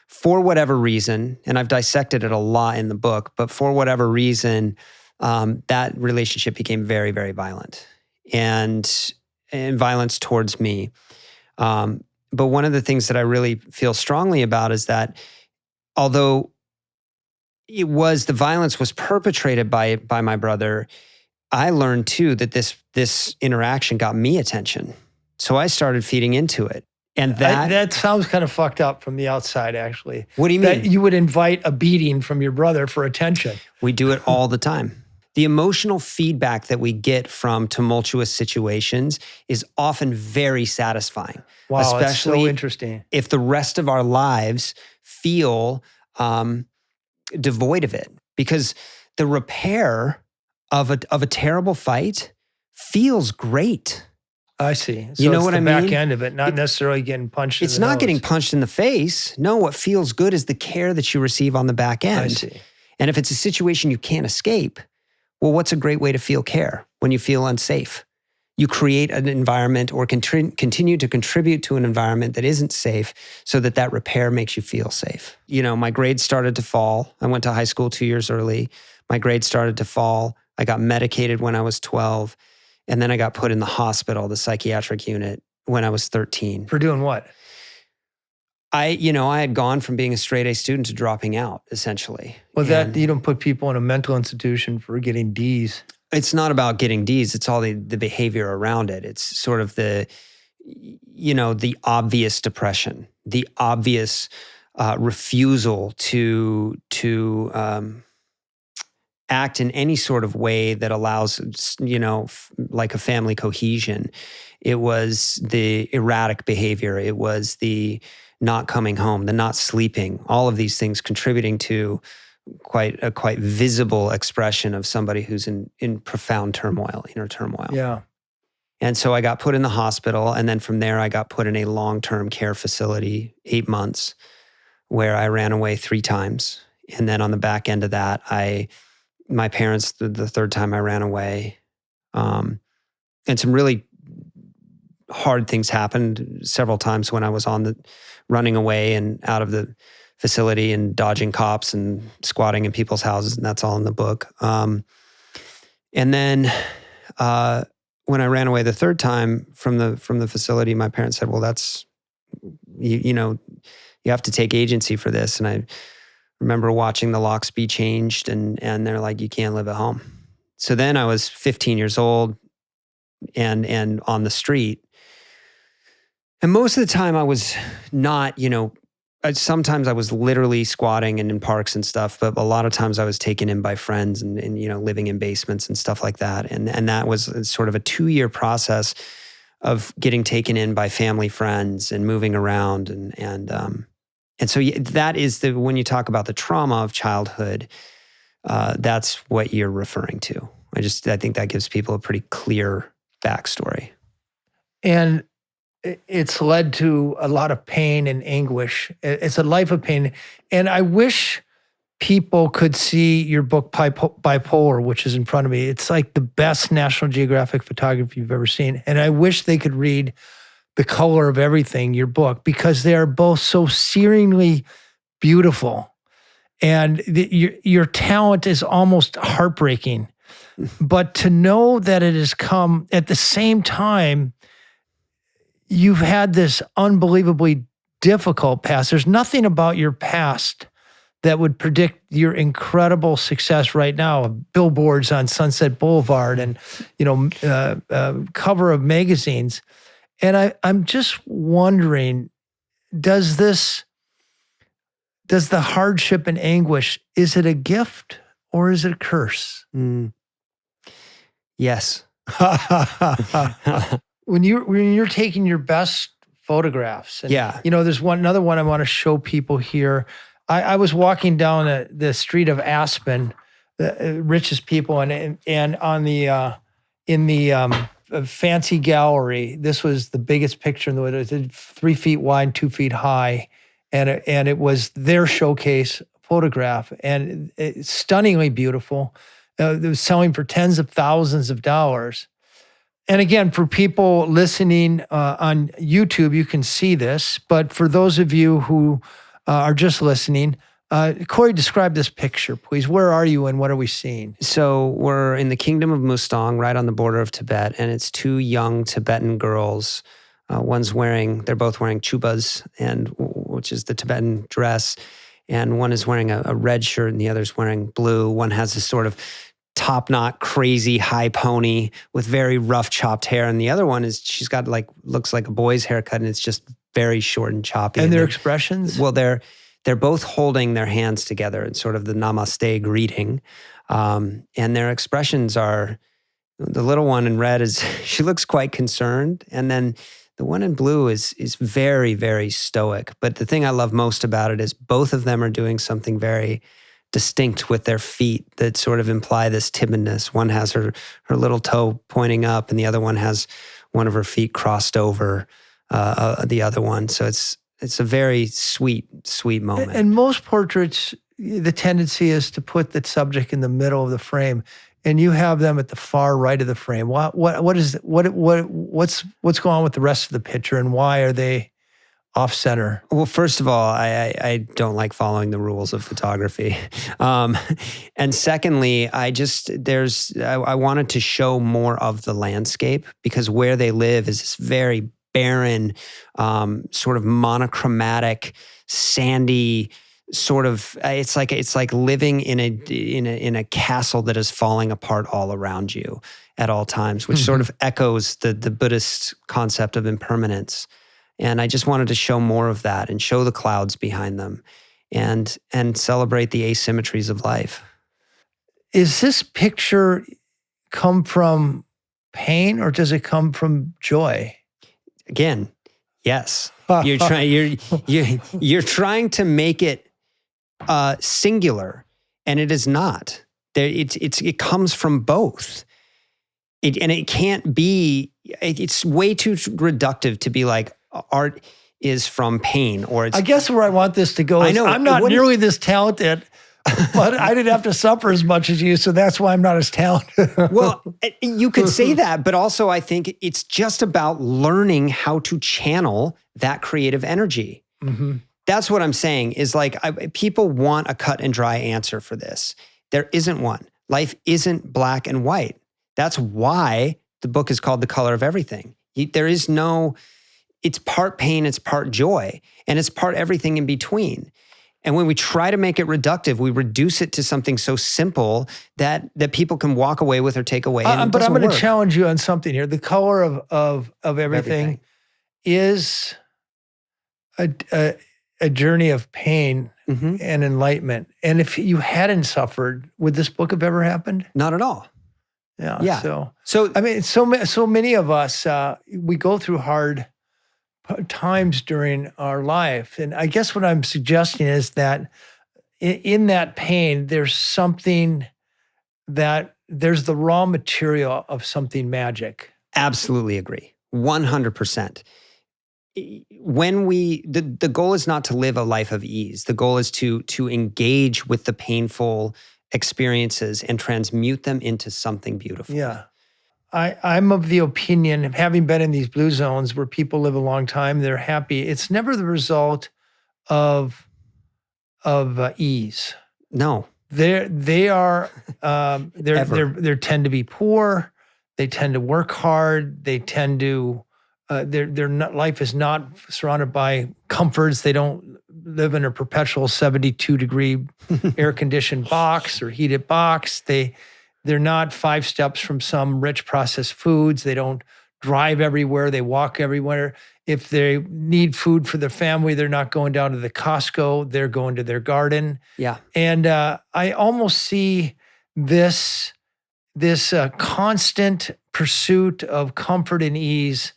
for whatever reason, and I've dissected it a lot in the book, but for whatever reason... that relationship became very, very violent and violence towards me. But one of the things that I really feel strongly about is that although the violence was perpetrated by my brother, I learned too that this interaction got me attention. So I started feeding into it. And that sounds kind of fucked up from the outside, actually. What do you mean? That you would invite a beating from your brother for attention. We do it all the time. The emotional feedback that we get from tumultuous situations is often very satisfying. Wow, especially that's so interesting. If the rest of our lives feel devoid of it. Because the repair of a terrible fight feels great. I see. So You know it's what the I back mean? end of it, not necessarily getting punched in the It's not nose. getting punched in the face. No, what feels good is the care that you receive on the back end. I see. And if it's a situation you can't escape, well, what's a great way to feel care when you feel unsafe? You create an environment or continue to contribute to an environment that isn't safe so that that repair makes you feel safe. You know, my grades started to fall. I went to high school 2 years early. My grades started to fall. I got medicated when I was 12. And then I got put in the hospital, the psychiatric unit, when I was 13. For doing what? I had gone from being a straight A student to dropping out, essentially. Well, that you don't put people in a mental institution for getting D's. It's not about getting D's. It's all the behavior around it. It's sort of the obvious depression, the obvious refusal to act in any sort of way that allows, like a family cohesion. It was the erratic behavior. It was the not coming home, the not sleeping, all of these things contributing to quite visible expression of somebody who's in profound turmoil, inner turmoil. Yeah. And so I got put in the hospital, and then from there I got put in a long-term care facility, 8 months, where I ran away 3 times. And then on the back end of that, my parents, the third time I ran away, and some really hard things happened several times when I was running away and out of the facility and dodging cops and squatting in people's houses, and that's all in the book. And then when I ran away the third time from the facility, my parents said, "Well, that's you have to take agency for this." And I remember watching the locks be changed, and they're like, "You can't live at home." So then I was 15 years old and on the street. And most of the time I was not, sometimes I was literally squatting and in parks and stuff, but a lot of times I was taken in by friends and living in basements and stuff like that. And that was sort of a 2-year process of getting taken in by family friends and moving around. And so that is when you talk about the trauma of childhood, that's what you're referring to. I think that gives people a pretty clear backstory. And it's led to a lot of pain and anguish. It's a life of pain. And I wish people could see your book, Bipolar, which is in front of me. It's like the best National Geographic photography you've ever seen. And I wish they could read The Color of Everything, your book, because they are both so searingly beautiful. And your talent is almost heartbreaking. But to know that it has come at the same time, you've had this unbelievably difficult past. There's nothing about your past that would predict your incredible success right now. Billboards on Sunset Boulevard and, cover of magazines. And I'm just wondering, does the hardship and anguish, is it a gift or is it a curse? Yes. When you're taking your best photographs, and, there's another one I want to show people here. I was walking down the street of Aspen, the richest people, and on the in the fancy gallery. This was the biggest picture in the world. It was 3 feet wide, 2 feet high, and it was their showcase photograph, and it's stunningly beautiful. It was selling for tens of thousands of dollars. And again, for people listening on YouTube, you can see this. But for those of you who are just listening, Cory, describe this picture, please. Where are you and what are we seeing? So we're in the kingdom of Mustang, right on the border of Tibet. And it's 2 young Tibetan girls. They're both wearing chubas, which is the Tibetan dress. And one is wearing a red shirt and the other's wearing blue. One has this sort of top knot, crazy high pony with very rough chopped hair. And the other one she's got looks like a boy's haircut and it's just very short and choppy. And their expressions? Well, they're both holding their hands together in sort of the namaste greeting. And their expressions are, the little one in red she looks quite concerned. And then the one in blue is very, very stoic. But the thing I love most about it is both of them are doing something very distinct with their feet that sort of imply this timidness. One has her little toe pointing up, and the other one has one of her feet crossed over the other one. So it's a very sweet moment. And most portraits, the tendency is to put the subject in the middle of the frame, and you have them at the far right of the frame. What's going on with the rest of the picture, and why are they off center? Well, first of all, I don't like following the rules of photography. And secondly, I wanted to show more of the landscape, because where they live is this very barren, sort of monochromatic, sandy sort of, it's like living in a castle that is falling apart all around you at all times, which sort of echoes the Buddhist concept of impermanence. And I just wanted to show more of that and show the clouds behind them and celebrate the asymmetries of life. Is this picture come from pain, or does it come from joy? Again, yes. You're trying to make it singular, and it is not. It comes from both. It can't be. It's way too reductive to be like art is from pain, or it's. I guess where I want this to go is, I know, I'm not nearly this talented, but I didn't have to suffer as much as you, so that's why I'm not as talented. Well, you could say that, but also I think it's just about learning how to channel that creative energy. Mm-hmm. That's what I'm saying, is like people want a cut and dry answer for this. There isn't one. Life isn't black and white. That's why the book is called The Color of Everything. There is no, it's part pain, it's part joy, and it's part everything in between. And when we try to make it reductive, we reduce it to something so simple that people can walk away with or take away. But I'm going to challenge you on something here. The color of everything is a journey of pain and enlightenment. And if you hadn't suffered, would this book have ever happened? Not at all. Yeah. So I mean, so many of us, we go through hard times during our life. And I guess what I'm suggesting is that in that pain, there's something that there's the raw material of something magic. Absolutely agree. 100%. When the goal is not to live a life of ease. The goal is to engage with the painful experiences and transmute them into something beautiful. Yeah. I'm of the opinion, of having been in these blue zones where people live a long time, they're happy. It's never the result of ease. No, they tend to be poor. They tend to work hard. They tend to life is not surrounded by comforts. They don't live in a perpetual 72-degree air-conditioned box or heated box. They're not 5 steps from some rich processed foods. They don't drive everywhere. They walk everywhere. If they need food for their family, they're not going down to the Costco. They're going to their garden. Yeah. And I almost see this constant pursuit of comfort and ease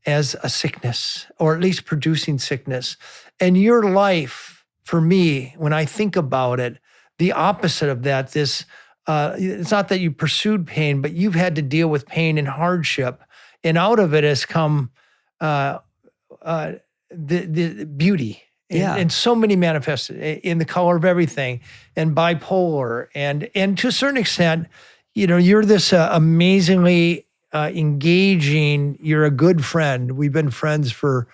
as a sickness, or at least producing sickness. And your life, for me, when I think about it, the opposite of that, it's not that you pursued pain, but you've had to deal with pain and hardship. And out of it has come the beauty. And so many manifested in The Color of Everything and Bipolar. And to a certain extent, you're this amazingly engaging, you're a good friend. We've been friends for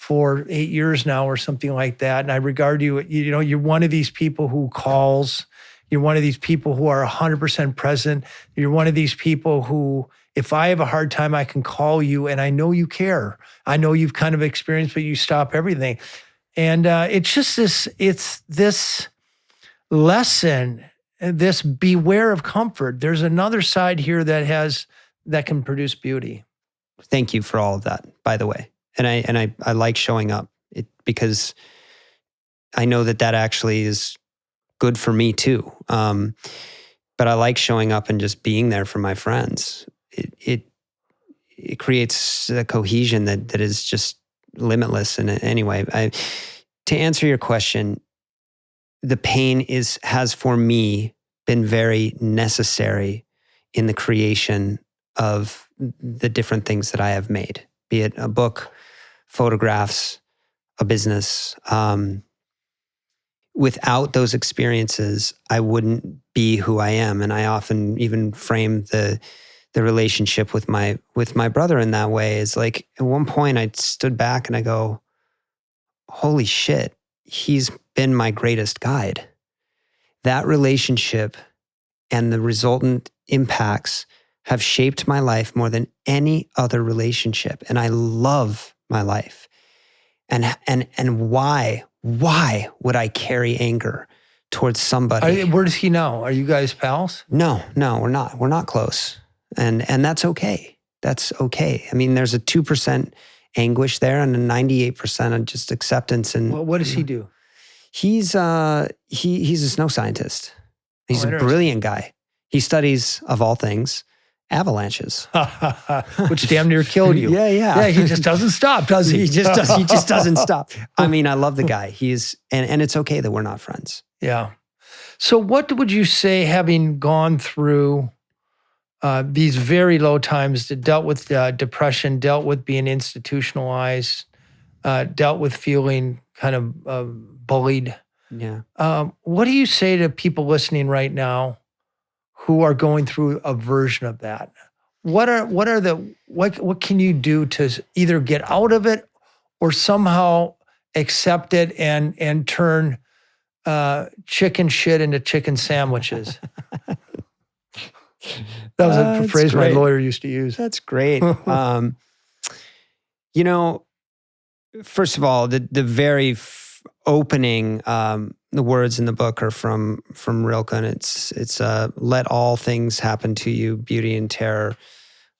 8 years now or something like that. And I regard you, you're one of these people who calls. You're one of these people who are 100% present. You're one of these people who, if I have a hard time, I can call you and I know you care. I know you've kind of experienced, but you stop everything. And it's just this lesson, this beware of comfort. There's another side here that can produce beauty. Thank you for all of that, by the way. And I like showing up because I know that actually is good for me too. But I like showing up and just being there for my friends. It creates a cohesion that is just limitless. And anyway, to answer your question, the pain has for me been very necessary in the creation of the different things that I have made, be it a book, photographs, a business. Without those experiences, I wouldn't be who I am. And I often even frame the relationship with my brother in that way. Is like, at one point I stood back and I go, holy shit, he's been my greatest guide. That relationship and the resultant impacts have shaped my life more than any other relationship. And I love my life. And why would I carry anger towards somebody? Where does he know? Are you guys pals? No, we're not. We're not close. And that's okay. That's okay. I mean, there's a 2% anguish there and a 98% of just acceptance. And what does he do? He's a snow scientist. He's a brilliant guy. He studies, of all things, avalanches. Which damn near killed you. Yeah. He just doesn't stop, does he? He just doesn't stop. I mean, I love the guy. And it's okay that we're not friends. Yeah. So what would you say, having gone through these very low times, that dealt with depression, dealt with being institutionalized, dealt with feeling kind of bullied? Yeah. What do you say to people listening right now who are going through a version of that? What can you do to either get out of it or somehow accept it and turn chicken shit into chicken sandwiches? That was a phrase my lawyer used to use. That's great. First of all, the very opening, the words in the book are from Rilke, and it's let all things happen to you, beauty and terror.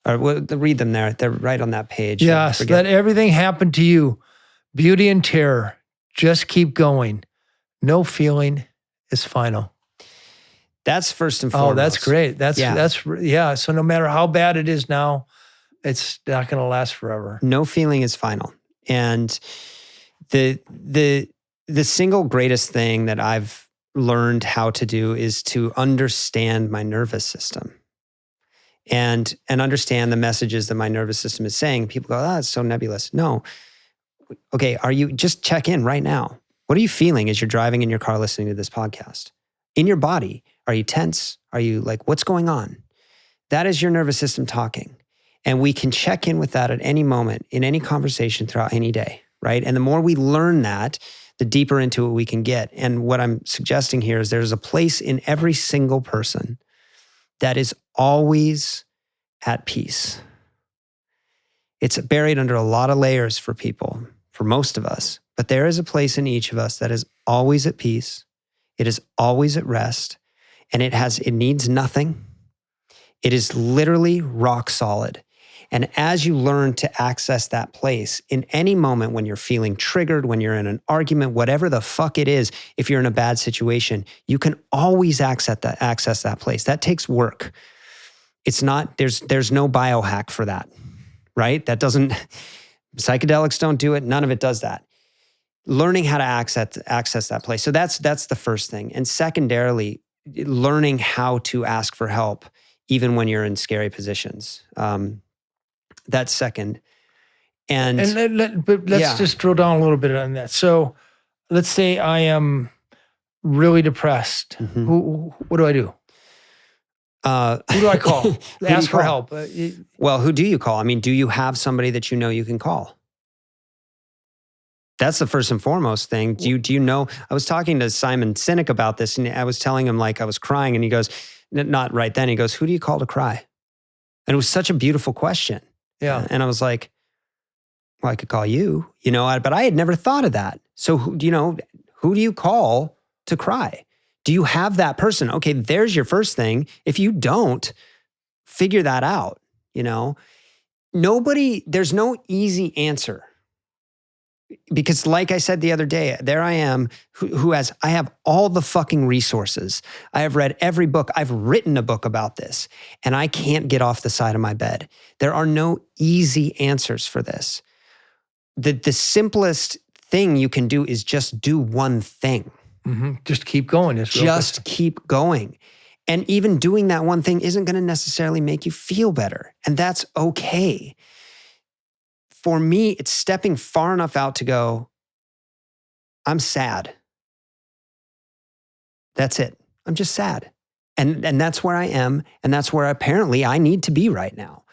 Read them there. They're right on that page. Yes, let everything happen to you, beauty and terror. Just keep going. No feeling is final. That's first and foremost. Oh, that's great. That's So no matter how bad it is now, it's not going to last forever. No feeling is final. And the single greatest thing that I've learned how to do is to understand my nervous system and understand the messages that my nervous system is saying. People go, it's so nebulous. No. Okay, just check in right now. What are you feeling as you're driving in your car listening to this podcast? In your body, are you tense? Are you like, what's going on? That is your nervous system talking. And we can check in with that at any moment, in any conversation throughout any day, right? And the more we learn that, the deeper into it we can get. And what I'm suggesting here is there's a place in every single person that is always at peace. It's buried under a lot of layers for people, for most of us, but there is a place in each of us that is always at peace. It is always at rest, and it needs nothing. It is literally rock solid. And as you learn to access that place in any moment when you're feeling triggered, when you're in an argument, whatever the fuck it is, if you're in a bad situation, you can always access that place. That takes work. It's not, there's no biohack for that, right? Psychedelics don't do it. None of it does that. Learning how to access that place. So that's the first thing. And secondarily, learning how to ask for help, even when you're in scary positions. That's second. But let's just drill down a little bit on that. So let's say I am really depressed. Mm-hmm. What do I do? Who do I call? Ask for help. Well, who do you call? I mean, do you have somebody that you know you can call? That's the first and foremost thing. Do you know? I was talking to Simon Sinek about this, and I was telling him like I was crying, and he goes, not right then. He goes, who do you call to cry? And it was such a beautiful question. Yeah. And I was like, well, I could call you, but I had never thought of that. So, who do you call to cry? Do you have that person? Okay, there's your first thing. If you don't, figure that out, there's no easy answer. Because like I said the other day, there I am I have all the fucking resources. I have read every book. I've written a book about this, and I can't get off the side of my bed. There are no easy answers for this. The simplest thing you can do is just do one thing. Just keep going. Just keep going. And even doing that one thing isn't going to necessarily make you feel better. And that's okay. For me, it's stepping far enough out to go, I'm sad. That's it. I'm just sad. And that's where I am. And that's where apparently I need to be right now.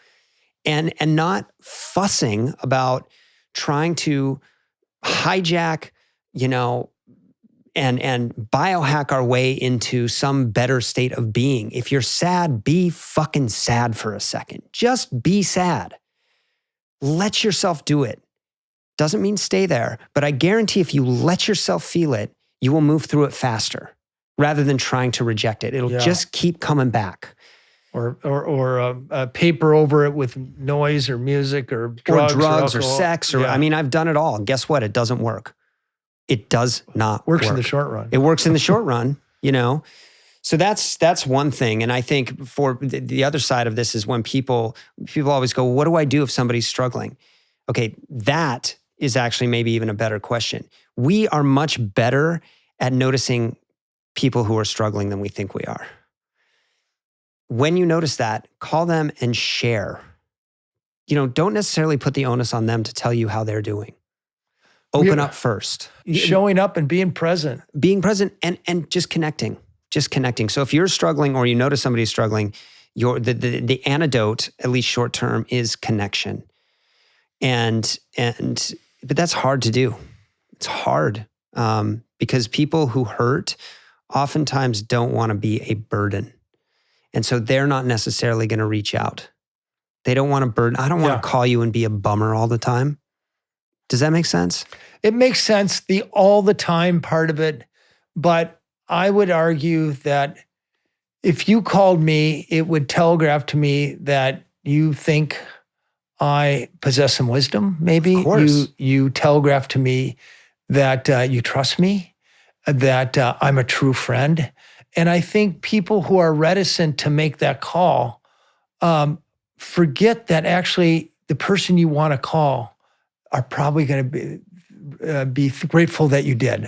And not fussing about trying to hijack, and biohack our way into some better state of being. If you're sad, be fucking sad for a second. Just be sad. Let yourself do it. Doesn't mean stay there, but I guarantee if you let yourself feel it, you will move through it faster rather than trying to reject it. It'll just keep coming back. Or paper over it with noise or music or drugs or sex. I've done it all. Guess what? It doesn't work. It does not work. Works in the short run. It works in the short run, So that's one thing. And I think for the other side of this is when people always go, what do I do if somebody's struggling? Okay, that is actually maybe even a better question. We are much better at noticing people who are struggling than we think we are. When you notice that, call them and share. Don't necessarily put the onus on them to tell you how they're doing. Open up first. Showing up and being present. Being present and just connecting. Just connecting. So if you're struggling or you notice somebody's struggling, the antidote, at least short term, is connection. But that's hard to do. It's hard because people who hurt oftentimes don't want to be a burden. And so they're not necessarily going to reach out. They don't want to burden. I don't want to call you and be a bummer all the time. Does that make sense? It makes sense, the all the time part of it. But I would argue that if you called me, it would telegraph to me that you think I possess some wisdom, maybe. Of course. You telegraph to me that you trust me, that I'm a true friend. And I think people who are reticent to make that call forget that actually the person you want to call are probably going to be grateful that you did,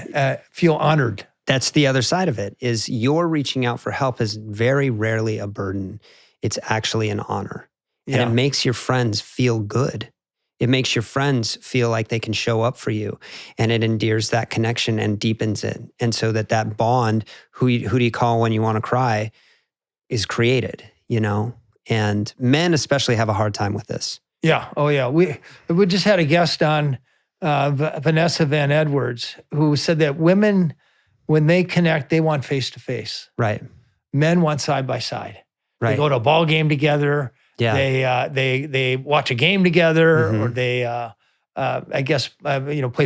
feel honored. That's the other side of it, is your reaching out for help is very rarely a burden. It's actually an honor. And it makes your friends feel good. It makes your friends feel like they can show up for you, and it endears that connection and deepens it. And so that bond, who do you call when you want to cry, is created, And men especially have a hard time with this. Yeah. Oh, yeah. We just had a guest on, Vanessa Van Edwards, who said that women, when they connect, they want face-to-face. Right. Men want side-by-side. Right. They go to a ball game together. Yeah. They watch a game together, or they play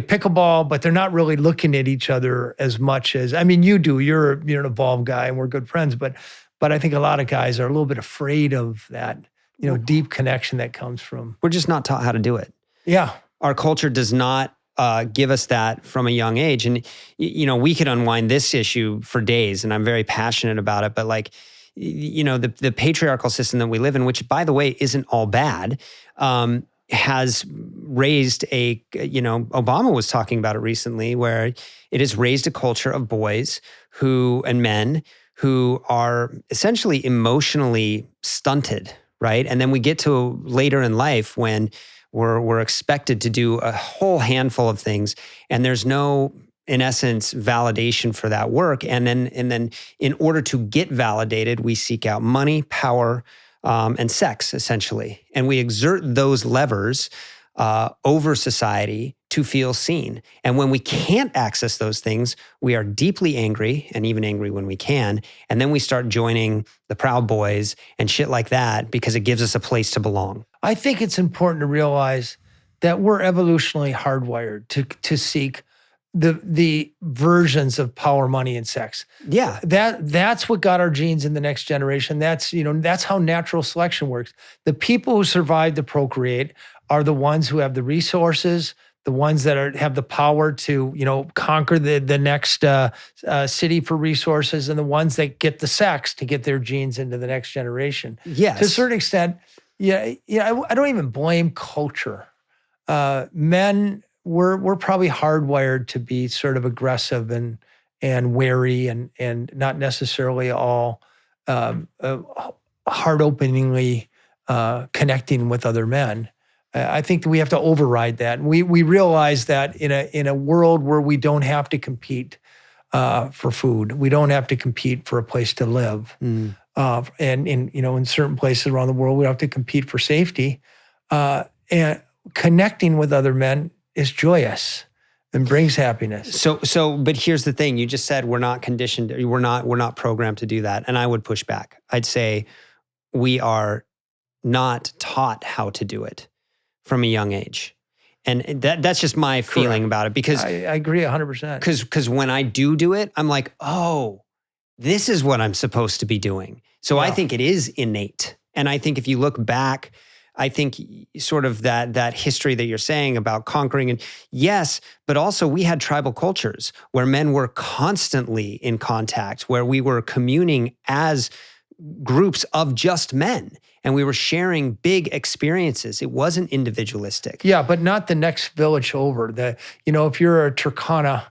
pickleball, but they're not really looking at each other as much as, you do. You're an evolved guy, and we're good friends, but I think a lot of guys are a little bit afraid of that, deep connection that comes from. We're just not taught how to do it. Yeah. Our culture does not give us that from a young age, and we could unwind this issue for days, and I'm very passionate about it, but the patriarchal system that we live in, which, by the way, isn't all bad, has raised Obama was talking about it recently, where it has raised a culture of boys and men who are essentially emotionally stunted, right? And then we get to later in life when we're expected to do a whole handful of things, and there's no, in essence, validation for that work. And then in order to get validated, we seek out money, power, and sex, essentially. And we exert those levers over society to feel seen. And when we can't access those things, we are deeply angry, and even angry when we can. And then we start joining the Proud Boys and shit like that because it gives us a place to belong. I think it's important to realize that we're evolutionally hardwired to seek the versions of power, money, and sex. Yeah. That's what got our genes in the next generation. That's how natural selection works. The people who survive to procreate are the ones who have the resources, the ones that have the power to, conquer the next city for resources, and the ones that get the sex to get their genes into the next generation. Yes. To a certain extent, I don't even blame culture. Men, we're probably hardwired to be sort of aggressive and and wary and not necessarily all heart-openingly connecting with other men. I think that we have to override that. And we realize that in a world where we don't have to compete for food, we don't have to compete for a place to live, and in certain places around the world, we don't have to compete for safety. And connecting with other men is joyous and brings happiness. But here's the thing: you just said we're not conditioned, we're not programmed to do that, and I would push back. I'd say we are not taught how to do it from a young age. And that's just my feeling about it, because I agree 100%. Because when I do it, I'm like, oh, this is what I'm supposed to be doing. So I think it is innate. And I think if you look back, I think sort of that history that you're saying about conquering, and yes, but also we had tribal cultures where men were constantly in contact, where we were communing as groups of just men. And we were sharing big experiences. It wasn't individualistic. Yeah, but not the next village over. If you're a Turkana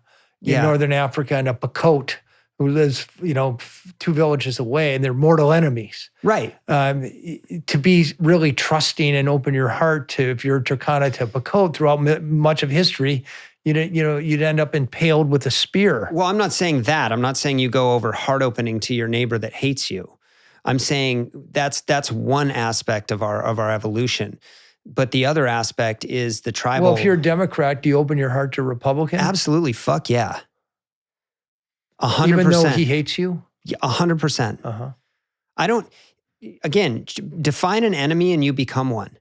in Northern Africa and a Pakot who lives, 2 villages away, and they're mortal enemies. Right. To be really trusting and open your heart to, if you're a Turkana to Pakot throughout much of history, you'd end up impaled with a spear. Well, I'm not saying that. I'm not saying you go over heart opening to your neighbor that hates you. I'm saying that's one aspect of our evolution. But the other aspect is the tribal. Well, if you're a Democrat, do you open your heart to a Republican? Absolutely. Fuck yeah. 100%. Even though he hates you? 100%. I don't, again, define an enemy and you become one.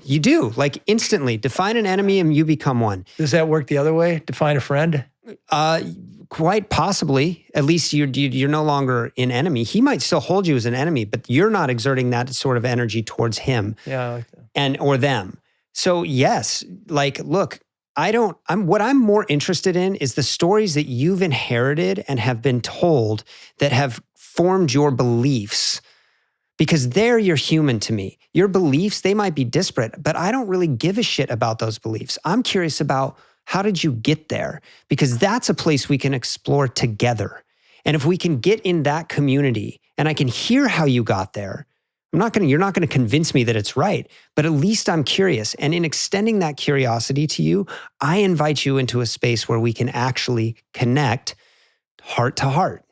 You do, like instantly. Define an enemy and you become one. Does that work the other way? Define a friend? Quite possibly. At least you're no longer an enemy. He might still hold you as an enemy, but you're not exerting that sort of energy towards him. Yeah, I like that. Or them. So yes, like, look, what I'm more interested in is the stories that you've inherited and have been told that have formed your beliefs, because you're human to me. Your beliefs, they might be disparate, but I don't really give a shit about those beliefs. I'm curious about, how did you get there? Because that's a place we can explore together. And if we can get in that community and I can hear how you got there, you're not going to convince me that it's right, but at least I'm curious. And in extending that curiosity to you, I invite you into a space where we can actually connect heart to heart.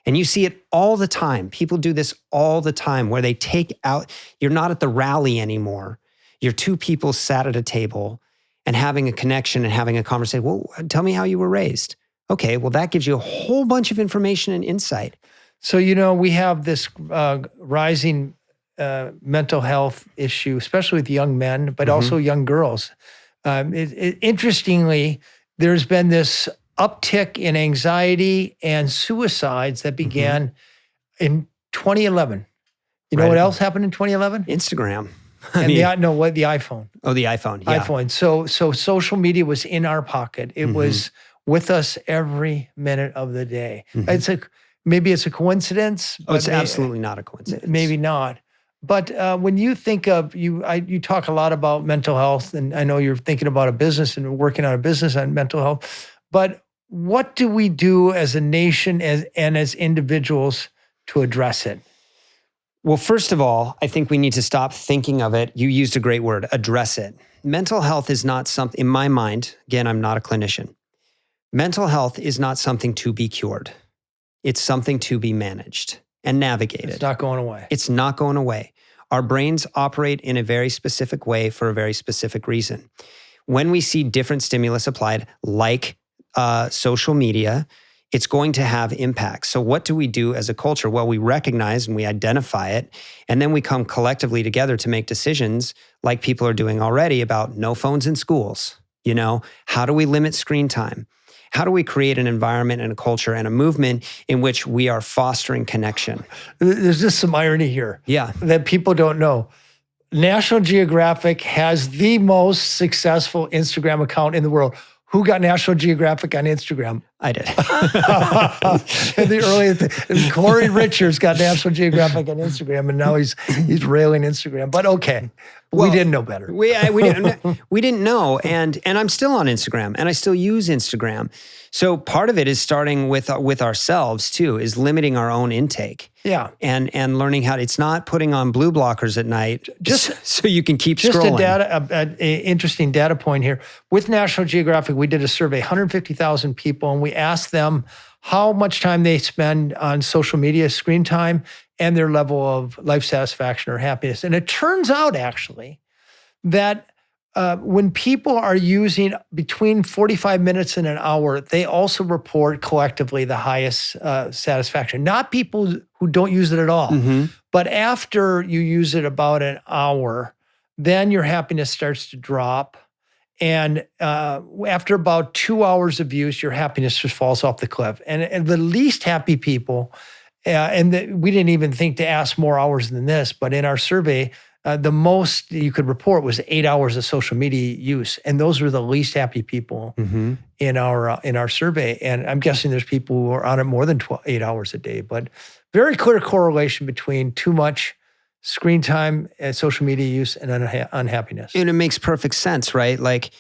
And you see it all the time. People do this all the time, where they take out, you're not at the rally anymore. You're 2 people sat at a table and having a connection and having a conversation. Well, tell me how you were raised. Okay, well, that gives you a whole bunch of information and insight. So, we have this rising mental health issue, especially with young men, but also young girls. Interestingly, there's been this uptick in anxiety and suicides that began in 2011. You know what else happened in 2011? Instagram. The iPhone. Oh, the iPhone. Yeah. iPhone. So social media was in our pocket. It was with us every minute of the day. Maybe it's a coincidence. Oh, it's absolutely not a coincidence. Maybe not. But when you think of, you talk a lot about mental health, and I know you're thinking about a business and working on a business on mental health. But what do we do as a nation and as individuals to address it? Well, first of all, I think we need to stop thinking of it. You used a great word, address it. Mental health is not something, in my mind, again, I'm not a clinician. Mental health is not something to be cured. It's something to be managed and navigated. It's not going away. It's not going away. Our brains operate in a very specific way for a very specific reason. When we see different stimulus applied, like social media, it's going to have impacts. So what do we do as a culture? Well, we recognize and we identify it, and then we come collectively together to make decisions like people are doing already about no phones in schools. How do we limit screen time? How do we create an environment and a culture and a movement in which we are fostering connection? There's just some irony here. Yeah. That people don't know. National Geographic has the most successful Instagram account in the world. Who got National Geographic on Instagram? I did. In the early, Cory Richards got National Geographic on Instagram, and now he's railing Instagram. But okay, we didn't know better. We didn't know, and I'm still on Instagram, and I still use Instagram. So part of it is starting with ourselves too, is limiting our own intake. Yeah, and learning how it's not putting on blue blockers at night just so you can keep scrolling. Just an interesting data point here. With National Geographic, we did a survey, 150,000 people, and we asked them how much time they spend on social media screen time and their level of life satisfaction or happiness. And it turns out actually that when people are using between 45 minutes and an hour, they also report collectively the highest satisfaction. Not people who don't use it at all, but after you use it about an hour, then your happiness starts to drop. And after about 2 hours of use, your happiness just falls off the cliff. And the least happy people, we didn't even think to ask more hours than this, but in our survey, the most you could report was 8 hours of social media use, and those were the least happy people in our survey. And I'm guessing there's people who are on it more than 8 hours a day. But very clear correlation between too much screen time and social media use and unhappiness. And it makes perfect sense, right? Like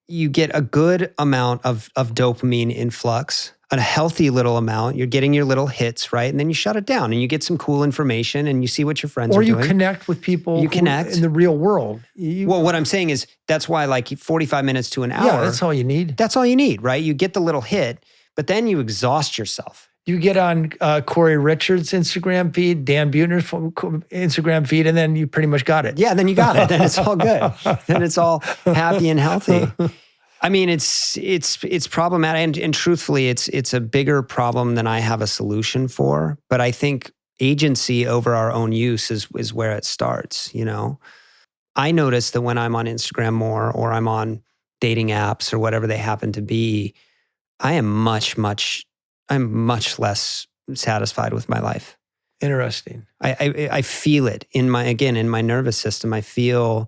you get a good amount of dopamine influx, a healthy little amount. You're getting your little hits, right? And then you shut it down and you get some cool information and you see what your friends are doing. Or you connect with people in the real world. Well, what I'm saying is that's why like 45 minutes to an hour. Yeah, that's all you need. That's all you need, right? You get the little hit, but then you exhaust yourself. You get on Cory Richards' Instagram feed, Dan Buettner's Instagram feed, and then you pretty much got it. Yeah, then you got it. Then it's all good. Then it's all happy and healthy. I mean, it's problematic, and truthfully, it's a bigger problem than I have a solution for. But I think agency over our own use is where it starts. You know, I notice that when I'm on Instagram more, or I'm on dating apps or whatever they happen to be, I'm much less satisfied with my life. Interesting. I feel it in my nervous system. I feel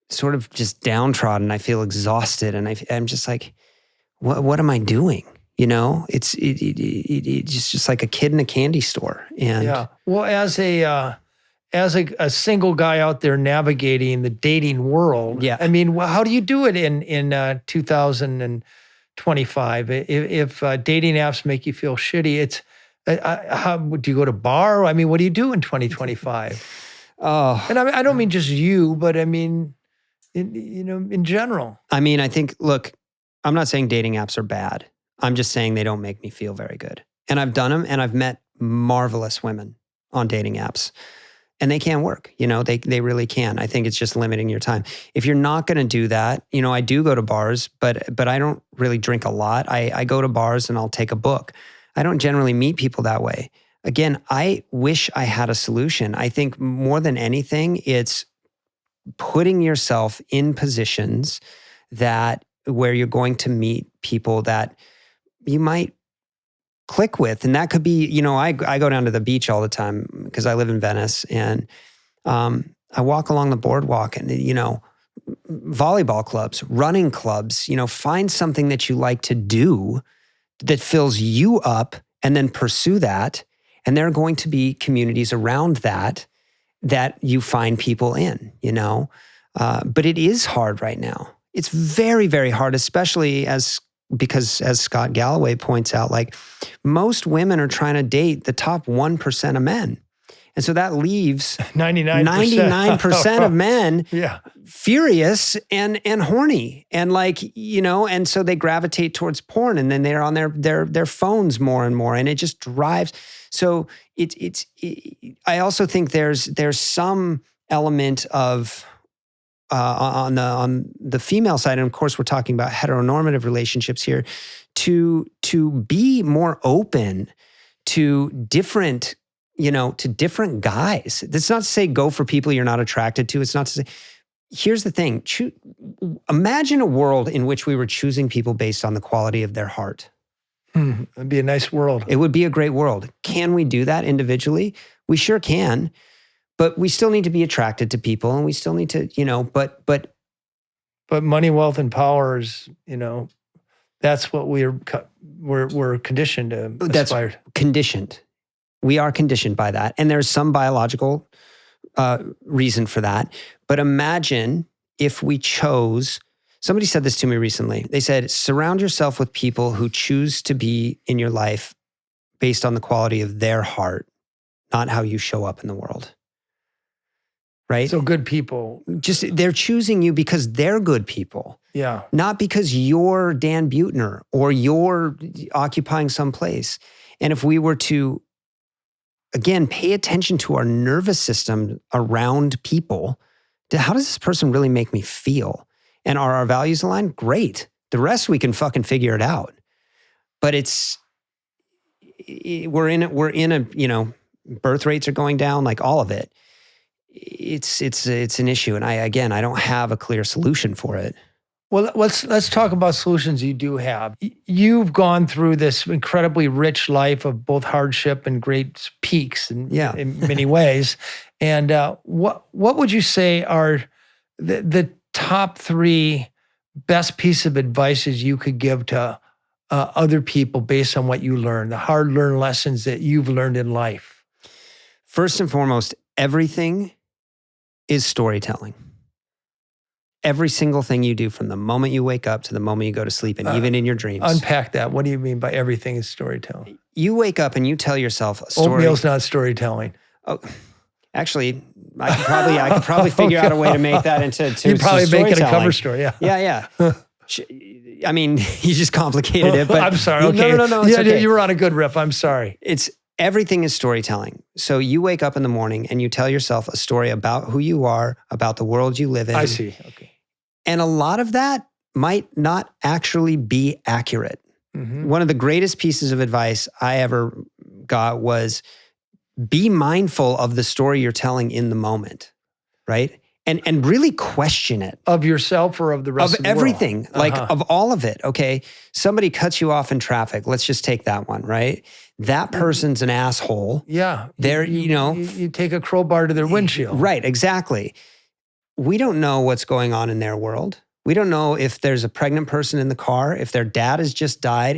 sort of just downtrodden. I feel exhausted, and I'm just like, what am I doing? You know, it's just like a kid in a candy store. And yeah, well, as a single guy out there navigating the dating world, yeah. I mean, how do you do it in 2025? If dating apps make you feel shitty, it's how do you go to bar? I mean, what do you do in 2025? Oh, and I don't mean just you, but I mean, in general. I mean, I think, look, I'm not saying dating apps are bad. I'm just saying they don't make me feel very good. And I've done them, and I've met marvelous women on dating apps, and they can work. You know, they really can. I think it's just limiting your time. If you're not going to do that, you know, I do go to bars, but I don't really drink a lot. I go to bars and I'll take a book. I don't generally meet people that way. Again, I wish I had a solution. I think more than anything, it's putting yourself in positions where you're going to meet people that you might click with. And that could be, you know, I go down to the beach all the time because I live in Venice, and I walk along the boardwalk, and, you know, volleyball clubs, running clubs, you know, find something that you like to do that fills you up, and then pursue that. And there are going to be communities around that you find people in, you know. But it is hard right now. It's very, very hard, especially because as Scott Galloway points out, like most women are trying to date the top 1% of men. And so that leaves 99% of men furious and horny. And like, you know, and so they gravitate towards porn, and then they're on their phones more and more. And it just drives. So I also think there's some element of on the female side, and of course we're talking about heteronormative relationships here, to be more open to different, you know, to different guys. That's not to say go for people you're not attracted to. It's not to say, here's the thing. Imagine a world in which we were choosing people based on the quality of their heart. It'd be a nice world. It would be a great world. Can we do that individually? We sure can. But we still need to be attracted to people, and we still need to, you know, but money, wealth, and power is, you know, That's what we're conditioned to aspire. Conditioned. We are conditioned by that. And there's some biological reason for that. But imagine if we chose, somebody said this to me recently. They said, surround yourself with people who choose to be in your life based on the quality of their heart, not how you show up in the world. Right? So good people. Just, they're choosing you because they're good people. Yeah. Not because you're Dan Buettner or you're occupying some place. And if we were to, again, pay attention to our nervous system around people, how does this person really make me feel? And are our values aligned? Great. The rest we can fucking figure it out. But we're in a, birth rates are going down, like all of it. It's an issue. And I don't have a clear solution for it. Well, let's talk about solutions you do have. You've gone through this incredibly rich life of both hardship and great peaks in many ways. And what would you say are the top 3 best piece of advice you could give to other people based on what you learned, the hard-learned lessons that you've learned in life? First and foremost, everything is storytelling. Every single thing you do from the moment you wake up to the moment you go to sleep, and even in your dreams. Unpack that. What do you mean by everything is storytelling? You wake up and you tell yourself a story. Oatmeal's not storytelling. Oh, actually, I could probably figure out a way to make that into you probably make it a cover story. Yeah. Yeah. I mean, you just complicated it. But I'm sorry. Okay. No. It's okay. You were on a good riff. I'm sorry. Everything is storytelling. So you wake up in the morning and you tell yourself a story about who you are, about the world you live in. I see. Okay. And a lot of that might not actually be accurate. Mm-hmm. One of the greatest pieces of advice I ever got was be mindful of the story you're telling in the moment, right? And really question it. Of yourself or of the rest of the everything, world? like of all of it, okay? Somebody cuts you off in traffic. Let's just take that one, right? That person's an asshole. Yeah. You take a crowbar to their windshield. Right, exactly. We don't know what's going on in their world. We don't know if there's a pregnant person in the car, if their dad has just died,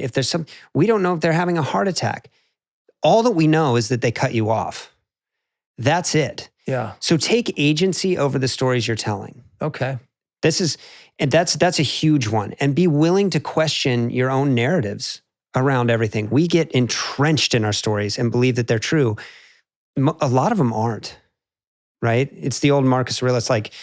we don't know if they're having a heart attack. All that we know is that they cut you off. That's it. Yeah. So take agency over the stories you're telling. Okay. That's a huge one. And be willing to question your own narratives around everything. We get entrenched in our stories and believe that they're true. A lot of them aren't, right? It's the old Marcus Aurelius, like,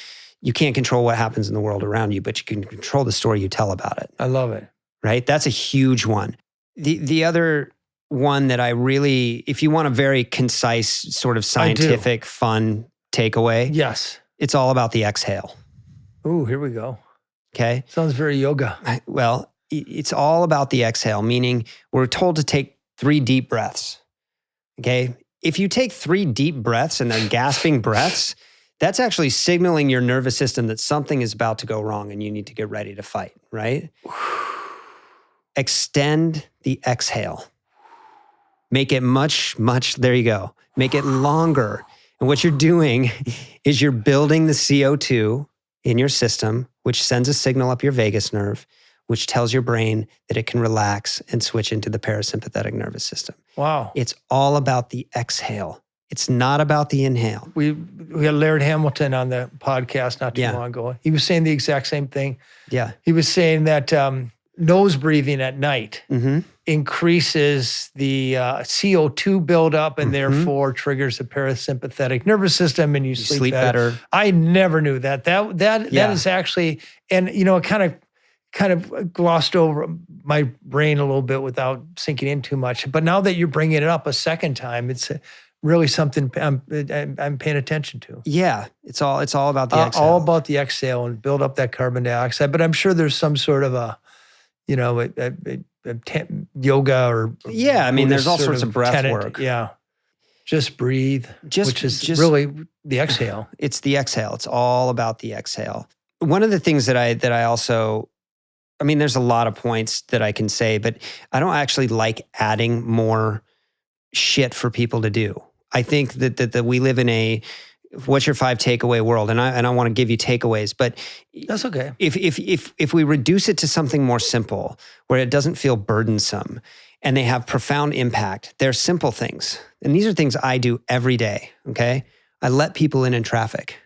you can't control what happens in the world around you, but you can control the story you tell about it. I love it. Right? That's a huge one. The other one that I really, if you want a very concise, sort of scientific, fun takeaway. Yes. It's all about the exhale. Ooh, here we go. Okay. Sounds very yoga. Well, it's all about the exhale, meaning we're told to take 3 deep breaths. Okay. If you take 3 deep breaths and they're gasping breaths, that's actually signaling your nervous system that something is about to go wrong and you need to get ready to fight, right? Extend the exhale. Make it much, there you go. Make it longer. And what you're doing is you're building the CO2 in your system, which sends a signal up your vagus nerve, which tells your brain that it can relax and switch into the parasympathetic nervous system. Wow. It's all about the exhale. It's not about the inhale. We had Laird Hamilton on the podcast not too long ago. He was saying the exact same thing. Yeah. He was saying that nose breathing at night increases the CO2 buildup and therefore triggers the parasympathetic nervous system and you sleep better. I never knew that. That is actually, and it kind of glossed over my brain a little bit without sinking in too much. But now that you're bringing it up a second time, it's really something I'm paying attention to. Yeah, it's all about the exhale. All about the exhale and build up that carbon dioxide. But I'm sure there's some sort of a yoga or there's all sorts of breath work. Yeah, just breathe, which is really the exhale. It's the exhale. It's all about the exhale. One of the things that I also, there's a lot of points that I can say, but I don't actually like adding more shit for people to do. I think that we live in a what's your 5 takeaway world? And I want to give you takeaways, but that's okay. If we reduce it to something more simple, where it doesn't feel burdensome and they have profound impact, they're simple things. And these are things I do every day, okay? I let people in traffic.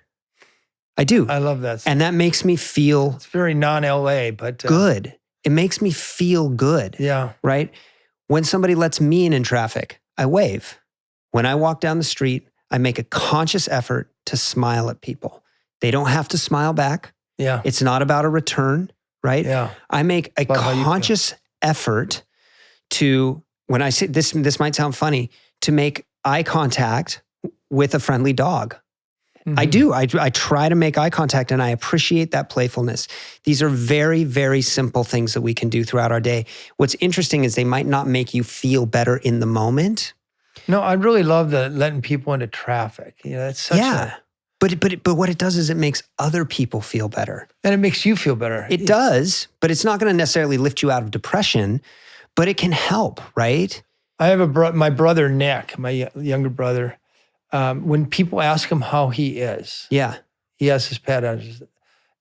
I do. I love that. And that makes me feel... It's very non-LA, but... good. It makes me feel good. Yeah. Right? When somebody lets me in traffic, I wave. When I walk down the street, I make a conscious effort to smile at people. They don't have to smile back. Yeah. It's not about a return, right? Yeah. I make a conscious effort to, when I say this might sound funny, to make eye contact with a friendly dog. Mm-hmm. I do. I try to make eye contact, and I appreciate that playfulness. These are very, very simple things that we can do throughout our day. What's interesting is they might not make you feel better in the moment. No, I really love letting people into traffic. You know, it's such But what it does is it makes other people feel better. And it makes you feel better. It does, but it's not going to necessarily lift you out of depression, but it can help, right? I have my brother, Nick, my younger brother. When people ask him how he is, he has his pat on.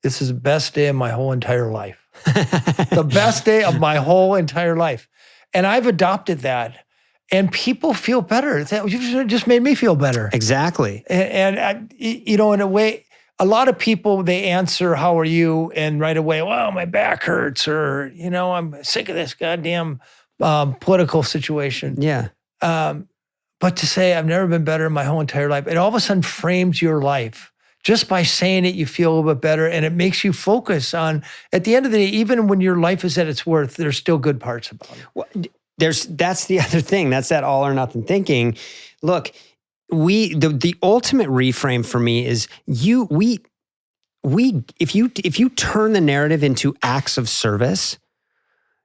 This is the best day of my whole entire life. The best day of my whole entire life. And I've adopted that. And people feel better. You just made me feel better. Exactly. And I, you know, in a way, a lot of people, they answer, how are you? And right away, well, my back hurts, or, you know, I'm sick of this goddamn political situation. Yeah. But to say, I've never been better in my whole entire life, it all of a sudden frames your life. Just by saying it, you feel a little bit better, and it makes you focus on, at the end of the day, even when your life is at its worst, there's still good parts about it. Well, that's the other thing. That's that all or nothing thinking. Look, the ultimate reframe for me is if you turn the narrative into acts of service,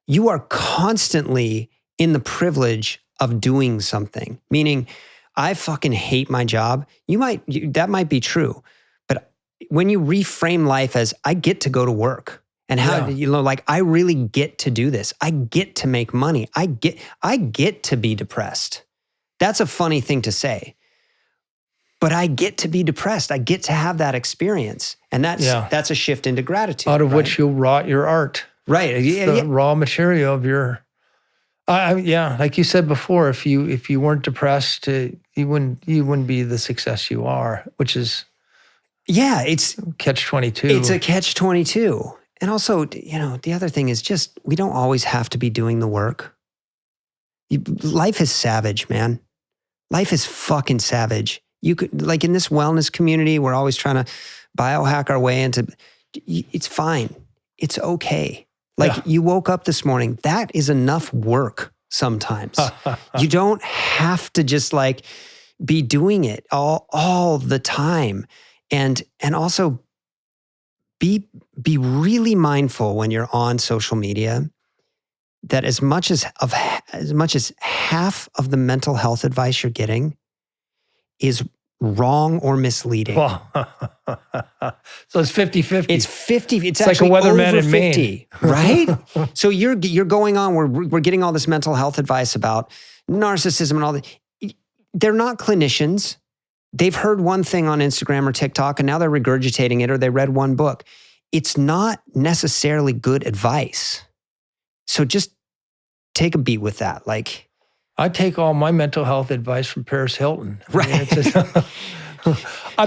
you are constantly in the privilege of doing something. Meaning, I fucking hate my job. That might be true, but when you reframe life as, I get to go to work. And how, I really get to do this. I get to make money. I get to be depressed. That's a funny thing to say, but I get to be depressed. I get to have that experience. And that's a shift into gratitude. Out of which you'll wrought your art. Right. The raw material of your, like you said before, if you weren't depressed, you wouldn't be the success you are, which is, it's catch-22. It's a catch-22. And also, the other thing is just, we don't always have to be doing the work. Life is savage, man. Life is fucking savage. You could, like in this wellness community, we're always trying to biohack our way into, it's fine. It's okay. You woke up this morning. That is enough work sometimes. You don't have to just be doing it all the time. And also, be really mindful when you're on social media that as much as half of the mental health advice you're getting is wrong or misleading. Well, so it's 50-50. It's 50. It's like actually a weatherman over in 50, right? So you're going on. We're getting all this mental health advice about narcissism and all that. They're not clinicians. They've heard one thing on Instagram or TikTok, and now they're regurgitating it, or they read one book. It's not necessarily good advice. So just take a beat with that. I take all my mental health advice from Paris Hilton. Right.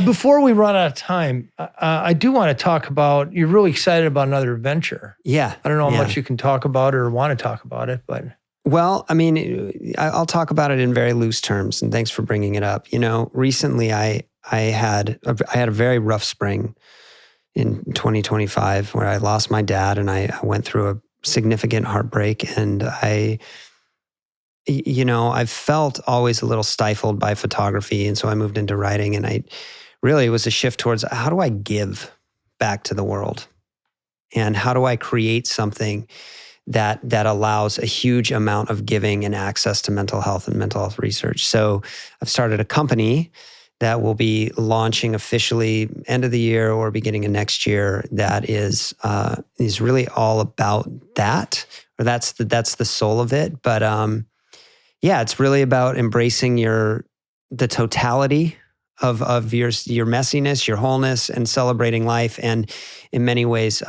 Before we run out of time, I do want to talk about, you're really excited about another venture. Yeah. I don't know how much you can talk about or want to talk about it, but... Well, I mean, I'll talk about it in very loose terms, and thanks for bringing it up. Recently I had a very rough spring in 2025 where I lost my dad, and I went through a significant heartbreak, and I felt always a little stifled by photography, and so I moved into writing, and it was a shift towards, how do I give back to the world, and how do I create something that allows a huge amount of giving and access to mental health and mental health research. So I've started a company that will be launching officially end of the year or beginning of next year. That is really all about that, or that's the soul of it. But it's really about embracing the totality of your messiness, your wholeness, and celebrating life, and in many ways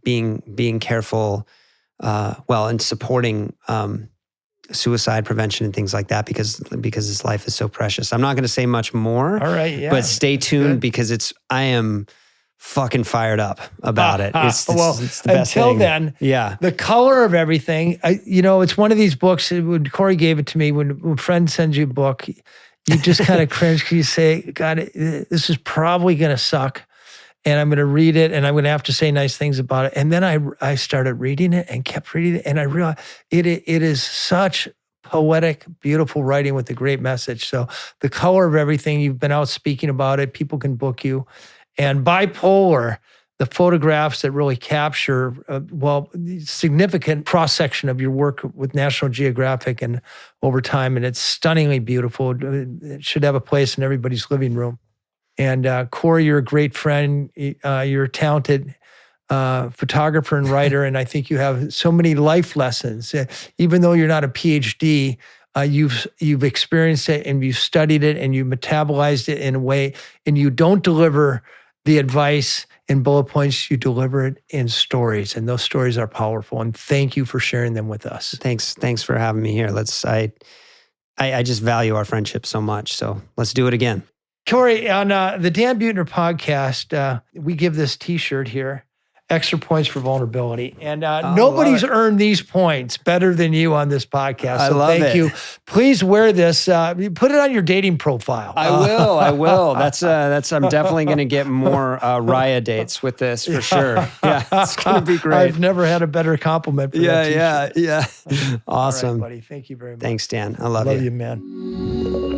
being careful, and supporting suicide prevention and things like that because this life is so precious. I'm not going to say much more. All right, yeah. But stay tuned because I am fucking fired up about it. It's the best until thing. then, yeah. The color of everything. It's one of these books. When Cory gave it to me, when a friend sends you a book, you just kind of cringe because you say, God, this is probably going to suck. And I'm going to read it and I'm going to have to say nice things about it. And then I started reading it and kept reading it. And I realized it is such poetic, beautiful writing with a great message. So the color of everything, you've been out speaking about it. People can book you. And Bipolar, the photographs that really capture, significant cross-section of your work with National Geographic and over time. And it's stunningly beautiful. It should have a place in everybody's living room. And Cory, you're a great friend. You're a talented photographer and writer. And I think you have so many life lessons. Even though you're not a PhD, you've experienced it and you've studied it and you metabolized it in a way, and you don't deliver the advice in bullet points, you deliver it in stories, and those stories are powerful. And thank you for sharing them with us. Thanks for having me here. I just value our friendship so much. So let's do it again. Cory, on the Dan Buettner podcast, we give this T-shirt here, extra points for vulnerability. And nobody's earned these points better than you on this podcast. So thank you. Please wear this. Put it on your dating profile. I will. That's I'm definitely going to get more Raya dates with this for sure. Yeah, it's going to be great. I've never had a better compliment for that T-shirt. Yeah. Awesome. All right, buddy. Thank you very much. Thanks, Dan. I love you. Love you, man.